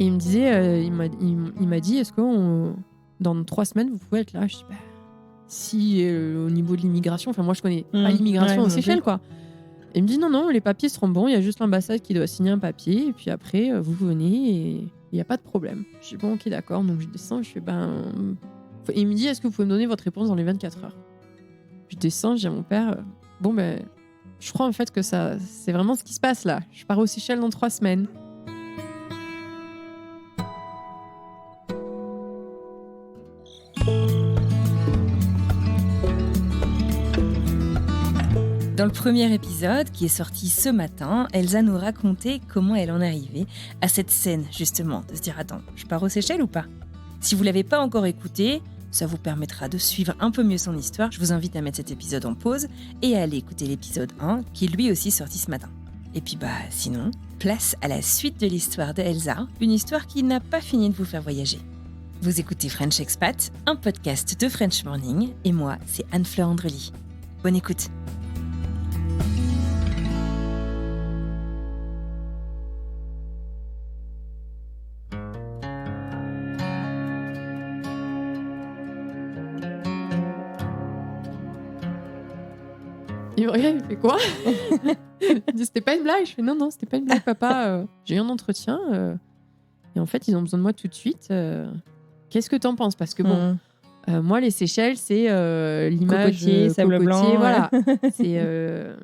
Et il me disait, il m'a dit, est-ce que dans 3 semaines, vous pouvez être là? Je dis, bah, si au niveau de l'immigration, enfin moi je connais pas l'immigration aux Seychelles, quoi. Et il me dit, non, les papiers seront bons, il y a juste l'ambassade qui doit signer un papier, et puis après, vous venez et il n'y a pas de problème. Je dis, bon, ok, d'accord. Donc je descends, je fais, Et il me dit, est-ce que vous pouvez me donner votre réponse dans les 24 heures? Je descends, je dis à mon père, bon, ben, je crois en fait que c'est vraiment ce qui se passe là. Je pars aux Seychelles dans 3 semaines. Dans le premier épisode, qui est sorti ce matin, Elsa nous racontait comment elle en est arrivée à cette scène, justement, de se dire « Attends, je pars aux Seychelles ou pas ?» Si vous ne l'avez pas encore écouté, ça vous permettra de suivre un peu mieux son histoire. Je vous invite à mettre cet épisode en pause et à aller écouter l'épisode 1, qui est lui aussi sorti ce matin. Et puis sinon, place à la suite de l'histoire de Elsa, une histoire qui n'a pas fini de vous faire voyager. Vous écoutez French Expat, un podcast de French Morning, et moi, c'est Anne-Fleur Andrely. Bonne écoute. Il me regarde, il fait quoi? Il dit, c'était pas une blague? Je fais, non, c'était pas une blague, papa. J'ai eu un entretien et en fait, ils ont besoin de moi tout de suite. Qu'est-ce que t'en penses? Parce que moi, les Seychelles, c'est l'image cocotier, sable blanc, voilà. C'est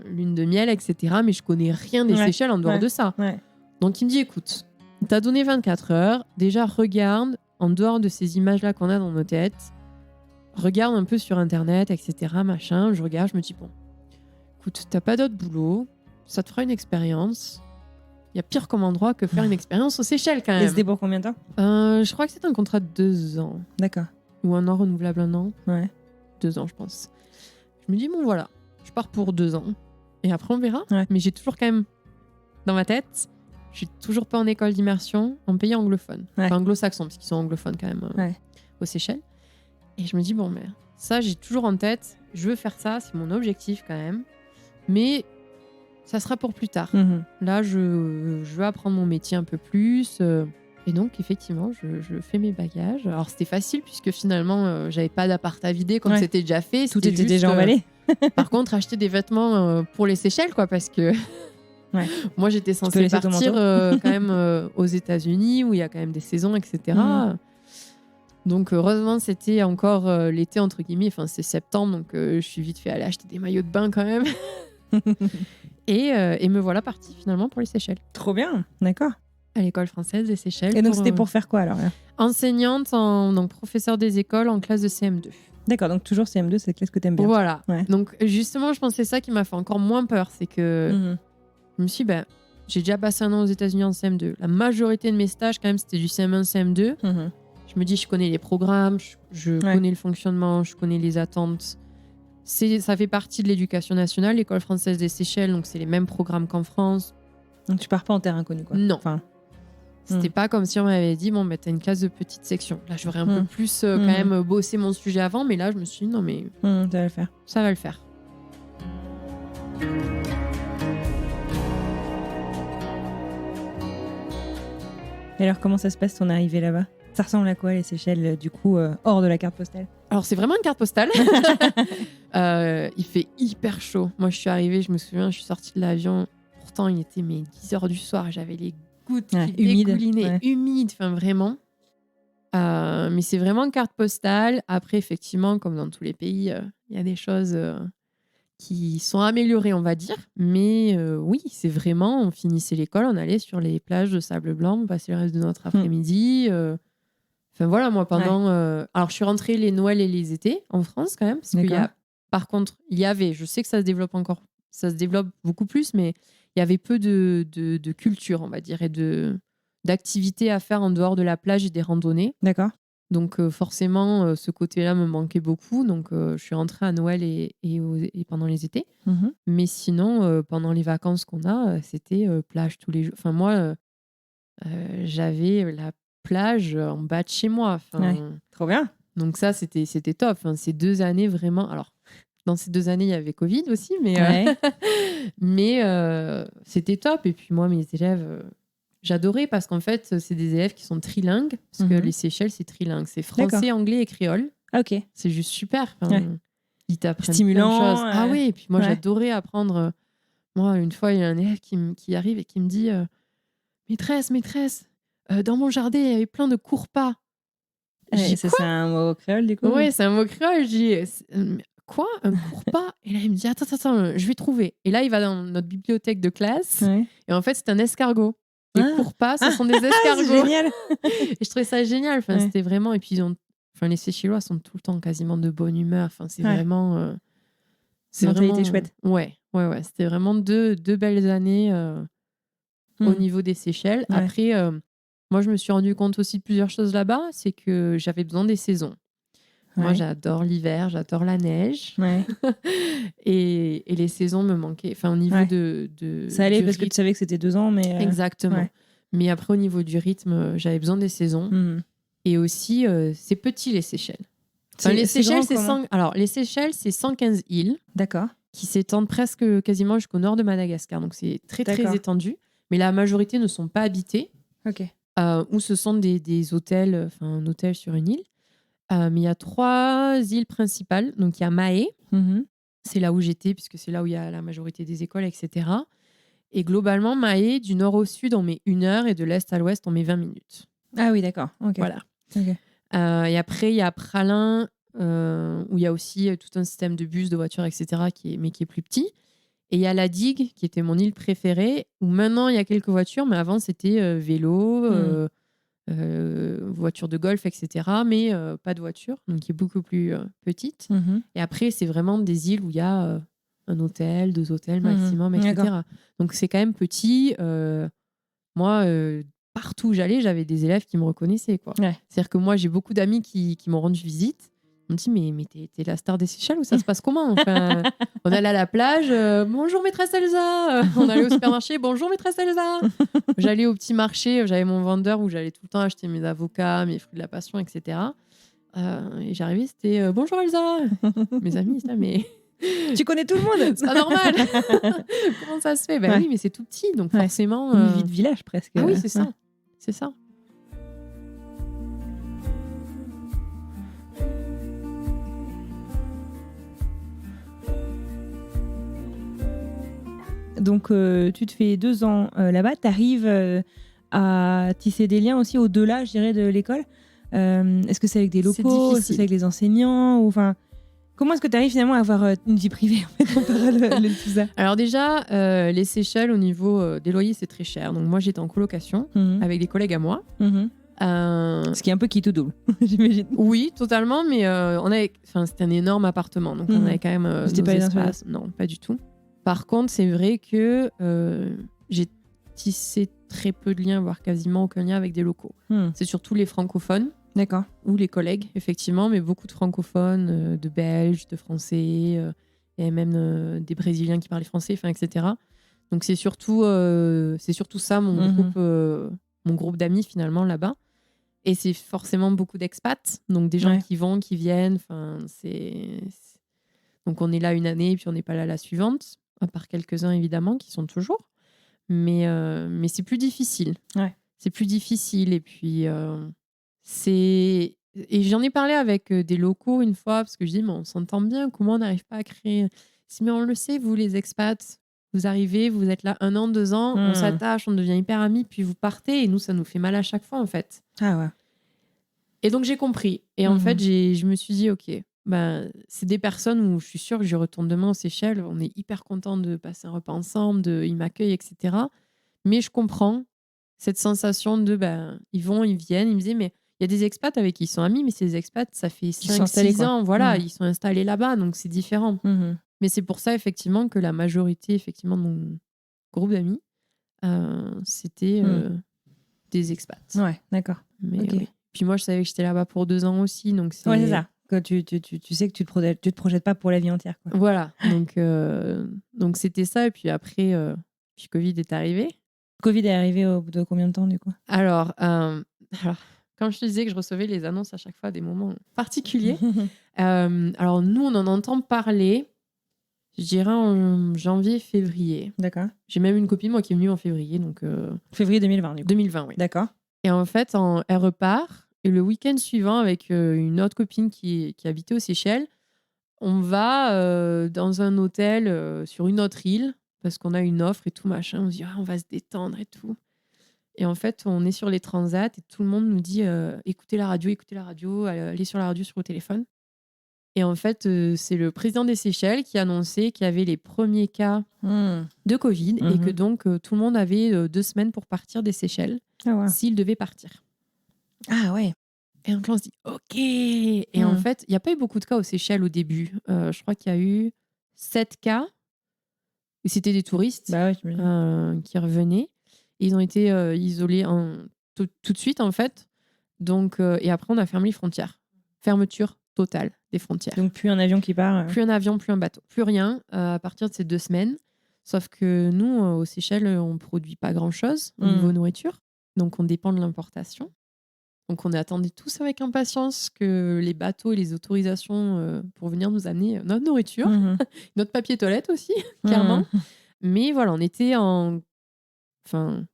lune de miel, etc. Mais je connais rien des Seychelles en dehors de ça. Ouais. Donc, il me dit, écoute, t'as donné 24 heures. Déjà, regarde, en dehors de ces images-là qu'on a dans nos têtes, regarde un peu sur Internet, etc. Machin. Je regarde, je me dis, bon, écoute, t'as pas d'autre boulot, ça te fera une expérience. Il y a pire comme endroit que faire une expérience aux Seychelles, quand même. Et c'était pour combien de temps? Je crois que c'était un contrat de 2 ans. D'accord. Ou 1 an renouvelable 1 an. Ouais. 2 ans, je pense. Je me dis, bon, voilà, je pars pour 2 ans. Et après, on verra. Ouais. Mais j'ai toujours quand même, dans ma tête, je suis toujours pas en école d'immersion, en pays anglophone. Ouais. Enfin, anglo-saxon, parce qu'ils sont anglophones quand même aux Seychelles. Et je me dis, bon, mais ça, j'ai toujours en tête, je veux faire ça, c'est mon objectif quand même. Mais ça sera pour plus tard. Là, je veux apprendre mon métier un peu plus. Et donc, effectivement, je fais mes bagages. Alors, c'était facile puisque finalement, j'avais pas d'appart à vider comme c'était déjà fait. Tout était déjà emballé. Par contre, acheter des vêtements pour les Seychelles, quoi, parce que moi, j'étais censée partir quand même aux États-Unis où il y a quand même des saisons, etc. Donc, heureusement, c'était encore l'été, entre guillemets. Enfin, c'est septembre, donc je suis vite fait aller acheter des maillots de bain quand même. Et me voilà partie finalement pour les Seychelles. Trop bien, d'accord. À l'école française des Seychelles. Et donc c'était pour faire quoi alors? Enseignante, donc professeure des écoles en classe de CM2. D'accord, donc toujours CM2, c'est la classe que t'aimes bien. Voilà. Ouais. Donc justement, je pense que c'est ça qui m'a fait encore moins peur. C'est que je me suis dit, j'ai déjà passé 1 an aux États-Unis en CM2. La majorité de mes stages, quand même, c'était du CM1, CM2. Je me dis, je connais les programmes, je connais le fonctionnement, je connais les attentes. Ça fait partie de l'éducation nationale, l'école française des Seychelles, donc c'est les mêmes programmes qu'en France. Donc tu pars pas en terre inconnue, quoi. Non. Enfin, c'était pas comme si on m'avait dit, bon, t'as une classe de petite section. Là, j'aurais un peu plus quand même bossé mon sujet avant, mais là, je me suis dit, non, mais ça va le faire. Ça va le faire. Et alors, comment ça se passe ton arrivée là-bas? Ça ressemble à quoi les Seychelles, du coup, hors de la carte postale? Alors, c'est vraiment une carte postale. Il fait hyper chaud. Moi, je suis arrivée, je me souviens, je suis sortie de l'avion. Pourtant, il était 10h du soir. J'avais les gouttes qui dégoulinaient, humides, enfin vraiment. Mais c'est vraiment une carte postale. Après, effectivement, comme dans tous les pays, il y a des choses qui sont améliorées, on va dire. Mais oui, c'est vraiment, on finissait l'école, on allait sur les plages de sable blanc, on passait le reste de notre après-midi. Enfin voilà, moi pendant... alors je suis rentrée les Noëls et les étés en France quand même, parce qu'il y a, par contre, il y avait, je sais que ça se développe encore, ça se développe beaucoup plus, mais il y avait peu de culture, on va dire, et d'activités à faire en dehors de la plage et des randonnées. D'accord. Donc forcément, ce côté-là me manquait beaucoup. Donc je suis rentrée à Noël et pendant les étés. Mais sinon, pendant les vacances qu'on a, c'était plage tous les jours. Enfin moi, j'avais la plage en bas de chez moi. Trop bien. Donc ça, c'était top. Enfin, ces 2 années vraiment... Alors, dans ces 2 années, il y avait Covid aussi, mais, mais c'était top. Et puis moi, mes élèves... j'adorais parce qu'en fait, c'est des élèves qui sont trilingues, parce que les Seychelles, c'est trilingue. C'est français, anglais et créole. Ah, ok. C'est juste super. Enfin, ils t'apprennent stimulant, plein de choses. Ah oui, et puis moi, j'adorais apprendre. Moi, une fois, il y a un élève qui arrive et qui me dit maîtresse, dans mon jardin, il y avait plein de courpas. C'est un mot créole, du coup? Oui, c'est un mot créole. Je dis quoi, un courpas? Et là, il me dit attends, je vais trouver. Et là, il va dans notre bibliothèque de classe. Et en fait, c'est un escargot. Les courpas, ce sont des escargots. C'est génial. Et je trouvais ça génial. Enfin, c'était vraiment. Et puis, les Seychellois sont tout le temps quasiment de bonne humeur. Enfin, c'est vraiment. C'est mentalité chouette. Ouais. C'était vraiment deux belles années au niveau des Seychelles. Après, moi, je me suis rendu compte aussi de plusieurs choses là-bas. C'est que j'avais besoin des saisons. Moi, j'adore l'hiver, j'adore la neige. et les saisons me manquaient. Enfin, au niveau de ça allait parce que tu savais que c'était 2 ans, mais... Exactement. Mais après, au niveau du rythme, j'avais besoin des saisons. Et aussi, c'est petit, les Seychelles. Enfin, les Seychelles, les Seychelles, c'est 115 îles. D'accord. Qui s'étendent presque quasiment jusqu'au nord de Madagascar. Donc, c'est très, très étendu. Mais la majorité ne sont pas habitées. Ok. Ou ce sont des hôtels, enfin, un hôtel sur une île. Mais il y a 3 îles principales. Donc, il y a Mahé. C'est là où j'étais, puisque c'est là où il y a la majorité des écoles, etc. Et globalement, Mahé, du nord au sud, on met 1 heure et de l'est à l'ouest, on met 20 minutes. Ah oui, d'accord. Okay. Voilà. Et après, il y a Pralin, où il y a aussi tout un système de bus, de voitures, etc., mais qui est plus petit. Et il y a la Digue, qui était mon île préférée, où maintenant, il y a quelques voitures, mais avant, c'était vélo, voiture de golf, etc. Mais pas de voiture, donc qui est beaucoup plus petite. Et après, c'est vraiment des îles où il y a un hôtel, 2 hôtels maximum, etc. Donc c'est quand même petit. Moi, partout où j'allais, j'avais des élèves qui me reconnaissaient, quoi. C'est-à-dire que moi, j'ai beaucoup d'amis qui m'ont rendu visite. On me dit, mais t'es la star des Seychelles ou ça se passe comment? Enfin, on allait à la plage, bonjour maîtresse Elsa. On allait au supermarché, bonjour maîtresse Elsa. J'allais au petit marché, j'avais mon vendeur où j'allais tout le temps acheter mes avocats, mes fruits de la passion, etc. Et j'arrivais, c'était bonjour Elsa. Mes amis, ça, mais tu connais tout le monde. C'est pas normal. Comment ça se fait? Oui, mais c'est tout petit, donc forcément. Une vie de village presque. Ah oui, c'est ça. C'est ça. Donc, tu te fais 2 ans là-bas. Tu arrives à tisser des liens aussi au-delà, je dirais, de l'école. Est-ce que c'est avec des locaux? Est-ce que c'est avec les enseignants? Ou, comment est-ce que tu arrives finalement à avoir une vie privée en fait, en parallèle de tout ça? Alors déjà, les Seychelles, au niveau des loyers, c'est très cher. Donc moi, j'étais en colocation avec des collègues à moi. Ce qui est un peu qui tout double, j'imagine. Oui, totalement. Mais c'était un énorme appartement. Donc on avait quand même C'était pas espaces. Non, pas du tout. Par contre, c'est vrai que j'ai tissé très peu de liens, voire quasiment aucun lien avec des locaux. C'est surtout les francophones. D'accord. Ou les collègues, effectivement, mais beaucoup de francophones, de Belges, de Français, et même des Brésiliens qui parlaient français, etc. Donc c'est surtout ça, mon groupe d'amis, finalement, là-bas. Et c'est forcément beaucoup d'expats, donc des gens qui vont, qui viennent. Donc on est là une année, puis on n'est pas là la suivante. À part quelques-uns, évidemment, qui sont toujours. Mais c'est plus difficile. C'est plus difficile. Et puis, et j'en ai parlé avec des locaux une fois, parce que je dis, mais on s'entend bien, comment on n'arrive pas à créer... Mais on le sait, vous, les expats, vous arrivez, vous êtes là 1 an, 2 ans, on s'attache, on devient hyper amis, puis vous partez, et nous, ça nous fait mal à chaque fois, en fait. Ah ouais. Et donc, j'ai compris. Et en fait, je me suis dit, OK, c'est des personnes où je suis sûre que je retourne demain aux Seychelles. On est hyper contents de passer un repas ensemble, ils m'accueillent, etc. Mais je comprends cette sensation de, ils vont, ils viennent. Ils me disaient, mais il y a des expats avec qui ils sont amis, mais ces expats, ça fait 5-6 ans. Voilà, ils sont installés là-bas, donc c'est différent. Mais c'est pour ça, effectivement, que la majorité, effectivement, de mon groupe d'amis, c'était des expats. Ouais, d'accord. Mais oui. Puis moi, je savais que j'étais là-bas pour 2 ans aussi. Donc c'est ça. Quand tu sais que tu te projettes pas pour la vie entière, quoi. Voilà. Donc c'était ça. Et puis après, puis Covid est arrivé. Covid est arrivé au bout de combien de temps, du coup? Alors, quand je te disais que je recevais les annonces à chaque fois à des moments particuliers, alors nous, on en entend parler. Je dirais en janvier, février. D'accord. J'ai même une copine, moi, qui est venue en février. Donc, février 2020, du coup. 2020, oui. D'accord. Et en fait, elle repart. Et le week-end suivant, avec une autre copine qui habitait aux Seychelles, on va dans un hôtel sur une autre île parce qu'on a une offre et tout, machin. On se dit, on va se détendre et tout. Et en fait, on est sur les transats et tout le monde nous dit écoutez la radio, allez sur la radio sur le téléphone. Et en fait, c'est le président des Seychelles qui a annoncé qu'il y avait les premiers cas de Covid et que donc tout le monde avait 2 semaines pour partir des Seychelles s'il devait partir. Ah ouais. Et donc là, on se dit OK. Et en fait, il n'y a pas eu beaucoup de cas aux Seychelles au début. Je crois qu'il y a eu 7 cas. Et c'était des touristes qui revenaient. Et ils ont été isolés tout de suite, en fait. Donc, et après, on a fermé les frontières. Fermeture totale des frontières. Donc, plus un avion qui part. Plus un avion, plus un bateau. Plus rien à partir de ces 2 semaines. Sauf que nous, aux Seychelles, on ne produit pas grand-chose au niveau nourriture. Donc, on dépend de l'importation. Donc, on a attendu tous avec impatience que les bateaux et les autorisations pour venir nous amener notre nourriture, notre papier toilette aussi, clairement. Mais voilà, on était en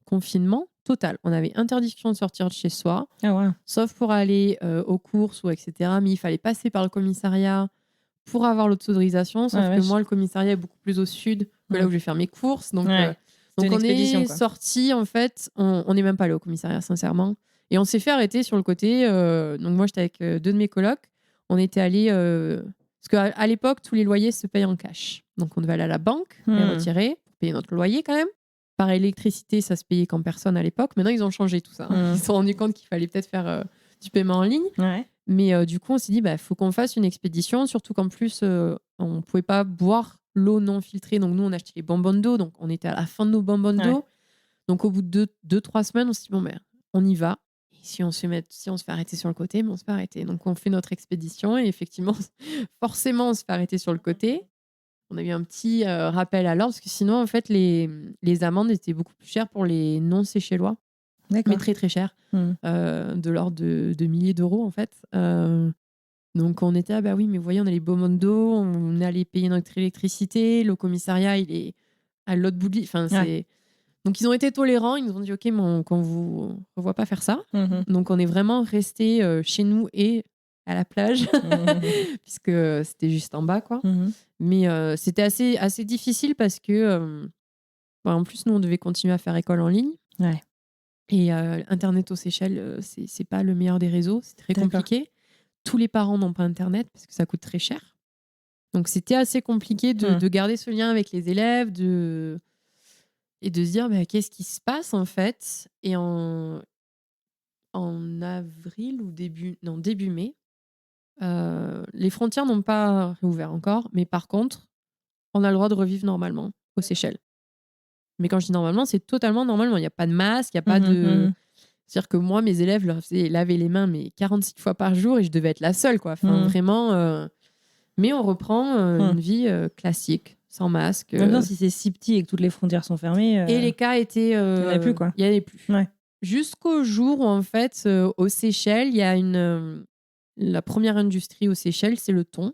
confinement total. On avait interdiction de sortir de chez soi, sauf pour aller aux courses ou etc. Mais il fallait passer par le commissariat pour avoir l'autorisation. Sauf que moi, le commissariat est beaucoup plus au sud que là où je vais faire mes courses. Donc, donc on est sortis, en fait. On n'est même pas allé au commissariat, sincèrement. Et on s'est fait arrêter sur le côté. Donc moi, j'étais avec 2 de mes colocs. On était allés... parce qu'à l'époque, tous les loyers se payent en cash. Donc on devait aller à la banque, les retirer, pour payer notre loyer quand même. Par électricité, ça se payait quand personne à l'époque. Maintenant, ils ont changé tout ça. Ils se sont rendus compte qu'il fallait peut-être faire du paiement en ligne. Mais du coup, on s'est dit, faut qu'on fasse une expédition. Surtout qu'en plus, on ne pouvait pas boire l'eau non filtrée. Donc nous, on achetait les bonbonnes d'eau. Donc on était à la fin de nos bonbonnes d'eau. Donc au bout de 2-3 semaines, on s'est dit, on y va. Et si on se fait arrêter sur le côté, mais on se fait arrêter. Donc on fait notre expédition et effectivement, forcément, on se fait arrêter sur le côté. On a eu un petit rappel à l'ordre parce que sinon, en fait, les amendes étaient beaucoup plus chères pour les non-séchellois. Mais très, très chères. De l'ordre de milliers d'euros, en fait. Donc, on était, oui, mais vous voyez, on a les bonbonnes d'eau, on allait payer notre électricité, le commissariat, il est à l'autre bout de l'île. Donc, ils ont été tolérants. Ils nous ont dit, OK, mais qu'on ne vous revoit pas faire ça. Donc, on est vraiment restés chez nous et à la plage, puisque c'était juste en bas, quoi. Mais c'était assez difficile parce que, en plus, nous, on devait continuer à faire école en ligne. Et Internet aux Seychelles, c'est pas le meilleur des réseaux. C'est très compliqué. Tous les parents n'ont pas Internet parce que ça coûte très cher. Donc, c'était assez compliqué de garder ce lien avec les élèves, et de se dire qu'est-ce qui se passe, en fait. Et en avril ou début mai, les frontières n'ont pas réouvert encore, mais par contre, on a le droit de revivre normalement aux Seychelles. Mais quand je dis normalement, c'est totalement normalement. Il n'y a pas de masque, il n'y a pas de... C'est-à-dire que moi, mes élèves leur faisaient laver les mains 46 fois par jour et je devais être la seule, quoi. Vraiment... Mais on reprend une vie classique, sans masque. Maintenant, si c'est si petit et que toutes les frontières sont fermées... Et les cas étaient... il n'y en a plus, quoi. Il n'y en avait plus. Jusqu'au jour où, en fait, aux Seychelles, il y a la première industrie aux Seychelles, c'est le thon.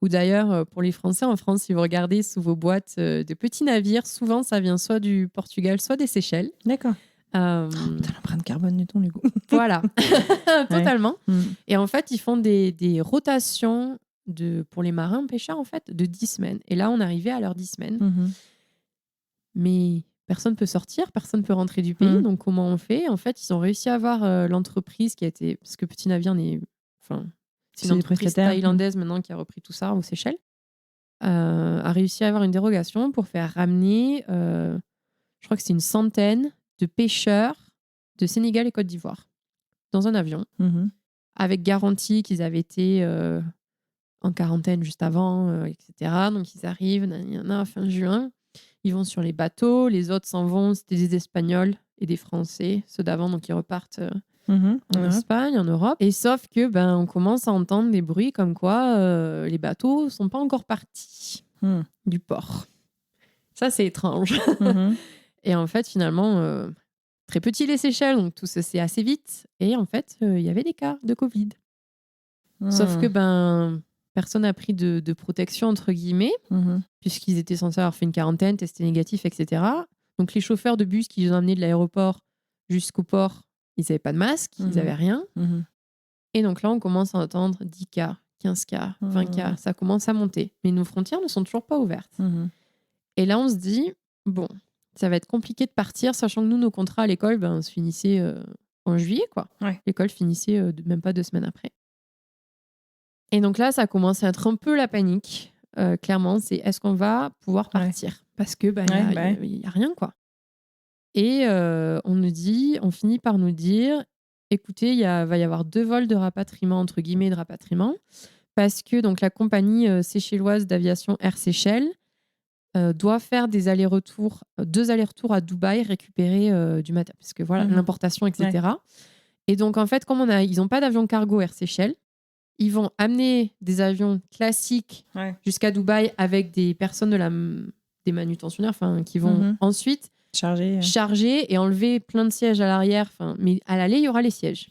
Ou d'ailleurs, pour les Français, en France, si vous regardez sous vos boîtes de petits navires, souvent, ça vient soit du Portugal, soit des Seychelles. D'accord. L'empreinte carbone du thon, du coup. Voilà, totalement. Et en fait, ils font des rotations pour les marins pêcheurs, en fait, de 10 semaines. Et là, on arrivait à leurs 10 semaines. Mais personne ne peut sortir, personne ne peut rentrer du pays. Donc, comment on fait? En fait, ils ont réussi à avoir l'entreprise qui a été... Parce que Petit Navire n'est... C'est une entreprise thaïlandaise maintenant qui a repris tout ça aux Seychelles. A réussi à avoir une dérogation pour faire ramener, je crois que c'est une centaine de pêcheurs de Sénégal et Côte d'Ivoire dans un avion, avec garantie qu'ils avaient été en quarantaine juste avant, etc. Donc ils arrivent, fin juin, ils vont sur les bateaux, les autres s'en vont, c'était des Espagnols et des Français, ceux d'avant, donc ils repartent... en Espagne, en Europe. Et sauf que on commence à entendre des bruits comme quoi les bateaux sont pas encore partis du port. Ça, c'est étrange. Et en fait, finalement, très petit les Seychelles, donc tout ça, c'est assez vite. Et en fait, il y avait des cas de Covid. Sauf que personne n'a pris de protection, entre guillemets, puisqu'ils étaient censés avoir fait une quarantaine, testé négatif, etc. Donc, les chauffeurs de bus qui les ont amenés de l'aéroport jusqu'au port, ils n'avaient pas de masque, ils n'avaient rien. Et donc là, on commence à entendre 10 cas, 15 cas, 20 cas. Ça commence à monter. Mais nos frontières ne sont toujours pas ouvertes. Et là, on se dit, bon, ça va être compliqué de partir, sachant que nous, nos contrats à l'école se finissaient en juillet, quoi. Ouais. L'école finissait même pas 2 semaines après. Et donc là, ça commence à être un peu la panique. Clairement, c'est est-ce qu'on va pouvoir partir ? Parce que il y a rien, quoi. Et on finit par nous dire, écoutez, va y avoir 2 vols de rapatriement, entre guillemets, de rapatriement, parce que donc, la compagnie séchelloise d'aviation Air Seychelles doit faire 2 allers-retours à Dubaï, récupérer du matériel, parce que voilà, l'importation, etc. Ouais. Et donc, en fait, comme ils n'ont pas d'avion cargo Air Seychelles, ils vont amener des avions classiques jusqu'à Dubaï avec des personnes des manutentionnaires, qui vont ensuite charger et enlever plein de sièges à l'arrière. Mais à l'aller, il y aura les sièges.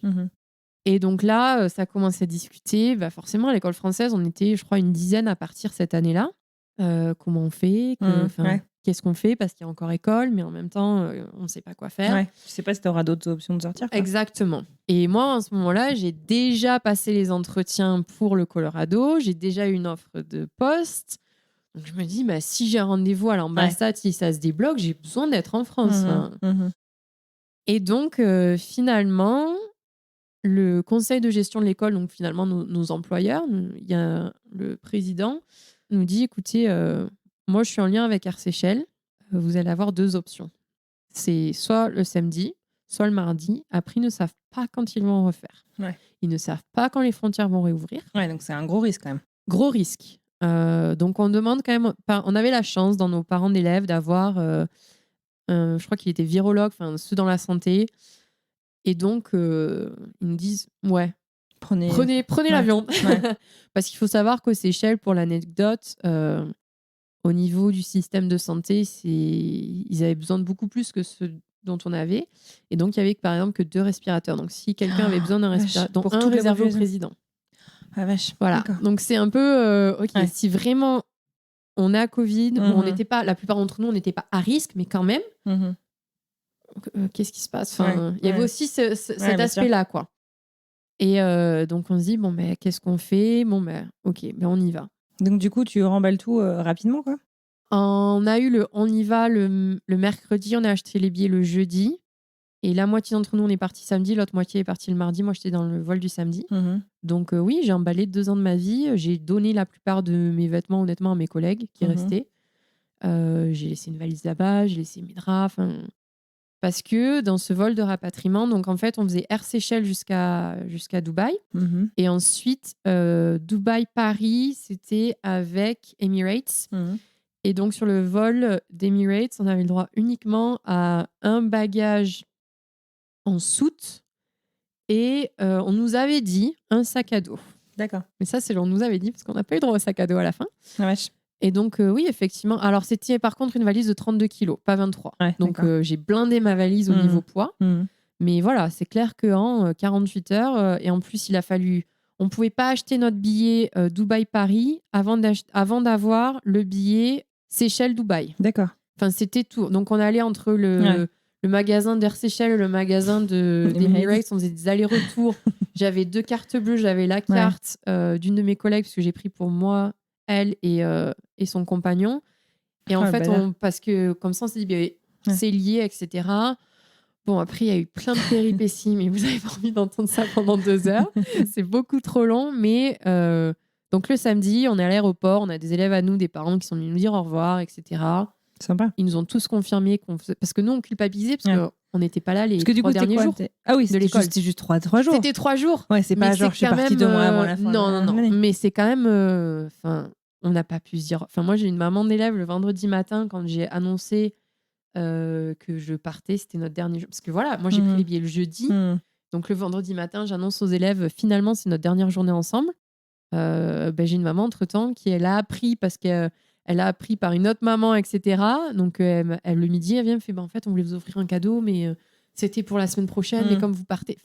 Et donc là, ça commence à discuter. Forcément, à l'école française, on était, je crois, une dizaine à partir cette année-là. Comment on fait Qu'est-ce qu'on fait ? Parce qu'il y a encore école, mais en même temps, on ne sait pas quoi faire. Ouais. Je ne sais pas si tu auras d'autres options de sortir, quoi. Exactement. Et moi, en ce moment-là, j'ai déjà passé les entretiens pour le Colorado. J'ai déjà eu une offre de poste. Donc, je me dis, si j'ai un rendez-vous à l'ambassade, si ça se débloque, j'ai besoin d'être en France. Et donc, finalement, le conseil de gestion de l'école, donc finalement nos employeurs, il y a le président, nous dit, écoutez, moi, je suis en lien avec Air Seychelles. Vous allez avoir 2 options. C'est soit le samedi, soit le mardi. Après, ils ne savent pas quand ils vont refaire. Ouais. Ils ne savent pas quand les frontières vont réouvrir. Ouais, donc c'est un gros risque quand même. Gros risque. Donc, on demande quand même... On avait la chance, dans nos parents d'élèves, d'avoir... je crois qu'il était virologue, ceux dans la santé. Et donc, ils nous disent, prenez l'avion. Ouais. Parce qu'il faut savoir qu'aux Seychelles, pour l'anecdote, au niveau du système de santé, ils avaient besoin de beaucoup plus que ce dont on avait. Et donc, il y avait par exemple que 2 respirateurs. Donc, si quelqu'un avait besoin d'un respirateur, dont un réservé au président. Ah vache. Voilà. D'accord. Donc, c'est un peu, si vraiment on a Covid, on n'était pas, la plupart d'entre nous, on n'était pas à risque, mais quand même, qu'est-ce qui se passe ? Il y avait aussi cet aspect-là, quoi. Et donc, on se dit, qu'est-ce qu'on fait ? Ok, on y va. Donc, du coup, tu remballes tout rapidement, quoi ? On a eu on y va le mercredi, on a acheté les billets le jeudi. Et la moitié d'entre nous, on est parti samedi, l'autre moitié est partie le mardi. Moi, j'étais dans le vol du samedi. Donc, oui, j'ai emballé 2 ans de ma vie. J'ai donné la plupart de mes vêtements, honnêtement, à mes collègues qui restaient. J'ai laissé une valise là-bas, j'ai laissé mes draps. Parce que dans ce vol de rapatriement, donc en fait, on faisait Air Seychelles jusqu'à Dubaï. Et ensuite, Dubaï-Paris, c'était avec Emirates. Et donc, sur le vol d'Emirates, on avait le droit uniquement à un bagage en soute. Et on nous avait dit un sac à dos. D'accord. Mais ça, c'est ce qu'on nous avait dit, parce qu'on n'a pas eu droit au sac à dos à la fin. Ah vache. Et donc, oui, effectivement. Alors, c'était par contre une valise de 32 kilos, pas 23. Ouais, donc, j'ai blindé ma valise au niveau poids. Mais voilà, c'est clair qu'en 48 heures, et en plus, il a fallu... On ne pouvait pas acheter notre billet Dubaï-Paris avant d'avoir le billet Seychelles-Dubaï. D'accord. C'était tout. Donc, on allait entre le magasin d'Air Seychelles et le magasin d'Emirates. On faisait des allers-retours. J'avais 2 cartes bleues. J'avais la carte d'une de mes collègues, parce que j'ai pris pour moi, elle et son compagnon. Et en fait, parce que comme ça, on s'est dit, c'est lié, etc. Bon, après, il y a eu plein de péripéties, mais vous n'avez pas envie d'entendre ça pendant 2 heures. C'est beaucoup trop long. Mais donc, le samedi, on est à l'aéroport. On a des élèves à nous, des parents qui sont venus nous dire au revoir, etc. Sympa. Ils nous ont tous confirmé qu'on faisait... Parce que nous, on culpabilisait, parce qu'on n'était pas là les 3 derniers jours. Ah oui, de l'école. C'était juste 3 jours. C'était 3 jours. Ouais, c'est pas genre je suis partie 2 mois avant la fin. Non. Mais c'est quand même... on n'a pas pu se dire... moi, j'ai une maman d'élève le vendredi matin, quand j'ai annoncé que je partais, c'était notre dernier jour. Parce que voilà, moi, j'ai pris les billets le jeudi. Donc, le vendredi matin, j'annonce aux élèves, finalement, c'est notre dernière journée ensemble. J'ai une maman, entre-temps, qui elle a appris, parce qu'elle a appris par une autre maman, etc. Donc, elle, le midi, elle vient me fait, en fait, on voulait vous offrir un cadeau, mais c'était pour la semaine prochaine, mais comme vous partez...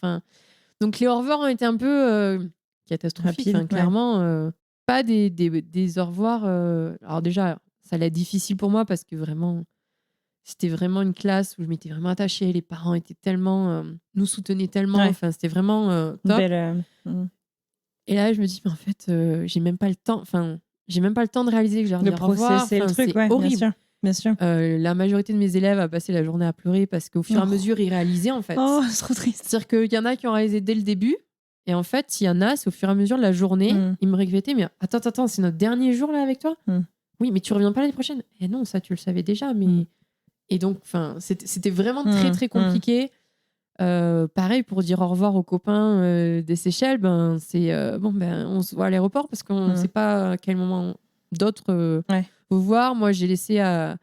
Donc, les au revoir ont été un peu catastrophiques. Clairement, pas des au revoir. Alors déjà, ça allait être difficile pour moi parce que vraiment, c'était vraiment une classe où je m'étais vraiment attachée. Les parents étaient tellement, nous soutenaient tellement. Enfin, c'était vraiment top. Et là, je me dis, mais en fait, j'ai même pas le temps. Enfin, j'ai même pas le temps de réaliser que je leur dis au revoir. C'est le truc, c'est horrible. Bien sûr. La majorité de mes élèves a passé la journée à pleurer parce qu'au fur et à mesure, ils réalisaient en fait. Oh, c'est trop triste. C'est-à-dire qu'il y en a qui ont réalisé dès le début. Et en fait, il y en a, c'est au fur et à mesure de la journée, ils me répétaient, mais attends, c'est notre dernier jour là avec toi ? Oui, mais tu reviens pas l'année prochaine ? Et non, ça tu le savais déjà. Mais... Et donc, c'était vraiment très très compliqué. Pareil, pour dire au revoir aux copains des Seychelles, c'est on se voit à l'aéroport parce qu'on ne sait pas à quel moment d'autres vous voir. Moi, j'ai laissé à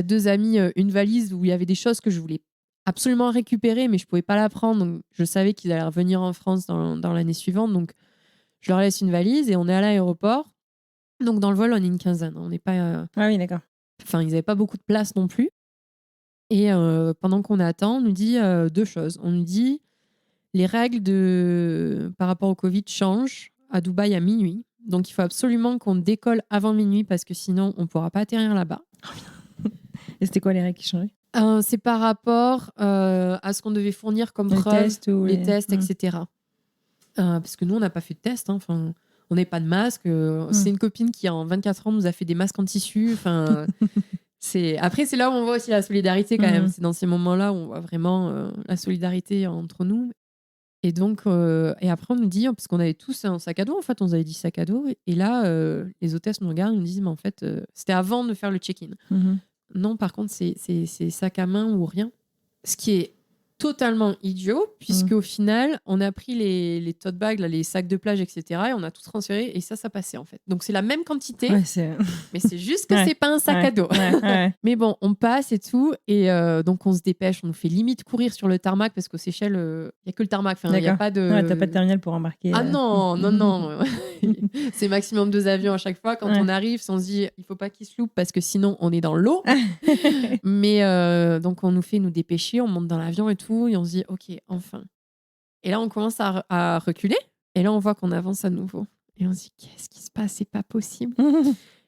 2 amis une valise où il y avait des choses que je voulais absolument récupérer, mais je pouvais pas la prendre. Donc, je savais qu'ils allaient revenir en France dans l'année suivante. Donc, je leur laisse une valise et on est à l'aéroport. Donc, dans le vol, on est une quinzaine. On n'est pas... Ah oui, d'accord. Enfin, ils n'avaient pas beaucoup de place non plus. Et pendant qu'on attend, on nous dit 2 choses. On nous dit les règles par rapport au Covid changent à Dubaï à minuit. Donc, il faut absolument qu'on décolle avant minuit parce que sinon, on ne pourra pas atterrir là-bas. Et c'était quoi les règles qui changeaient ? C'est par rapport à ce qu'on devait fournir comme preuve, les tests, etc. Parce que nous, on n'a pas fait de test. Enfin, on n'avait pas de masque. C'est une copine qui, en 24 ans, nous a fait des masques en tissu. Enfin, Après, c'est là où on voit aussi la solidarité quand même. C'est dans ces moments-là où on voit vraiment la solidarité entre nous. Et donc, et après, on nous dit, parce qu'on avait tous un sac à dos, en fait, on avait 10 sacs à dos. Et là, les hôtesses nous regardent et nous disent, mais en fait, c'était avant de faire le check-in. Non, par contre, c'est sac à main ou rien. Ce qui est totalement idiot, puisque au final, on a pris les tote bags, là, les sacs de plage, etc. et on a tout transféré et ça passait en fait. Donc c'est la même quantité, mais c'est juste que c'est pas un sac à dos. Mais bon, on passe et tout, et donc on se dépêche, on nous fait limite courir sur le tarmac parce qu'aux Seychelles, il n'y a que le tarmac. Enfin, il y a pas de... Ouais, t'as pas de terminal pour embarquer. Ah non. C'est maximum 2 avions à chaque fois. Quand on arrive, on se dit, il faut pas qu'ils se loupent parce que sinon on est dans l'eau. Mais donc on nous fait nous dépêcher, on monte dans l'avion et tout, et on se dit ok, enfin. Et là on commence à reculer, et là on voit qu'on avance à nouveau, et on se dit qu'est-ce qui se passe, c'est pas possible.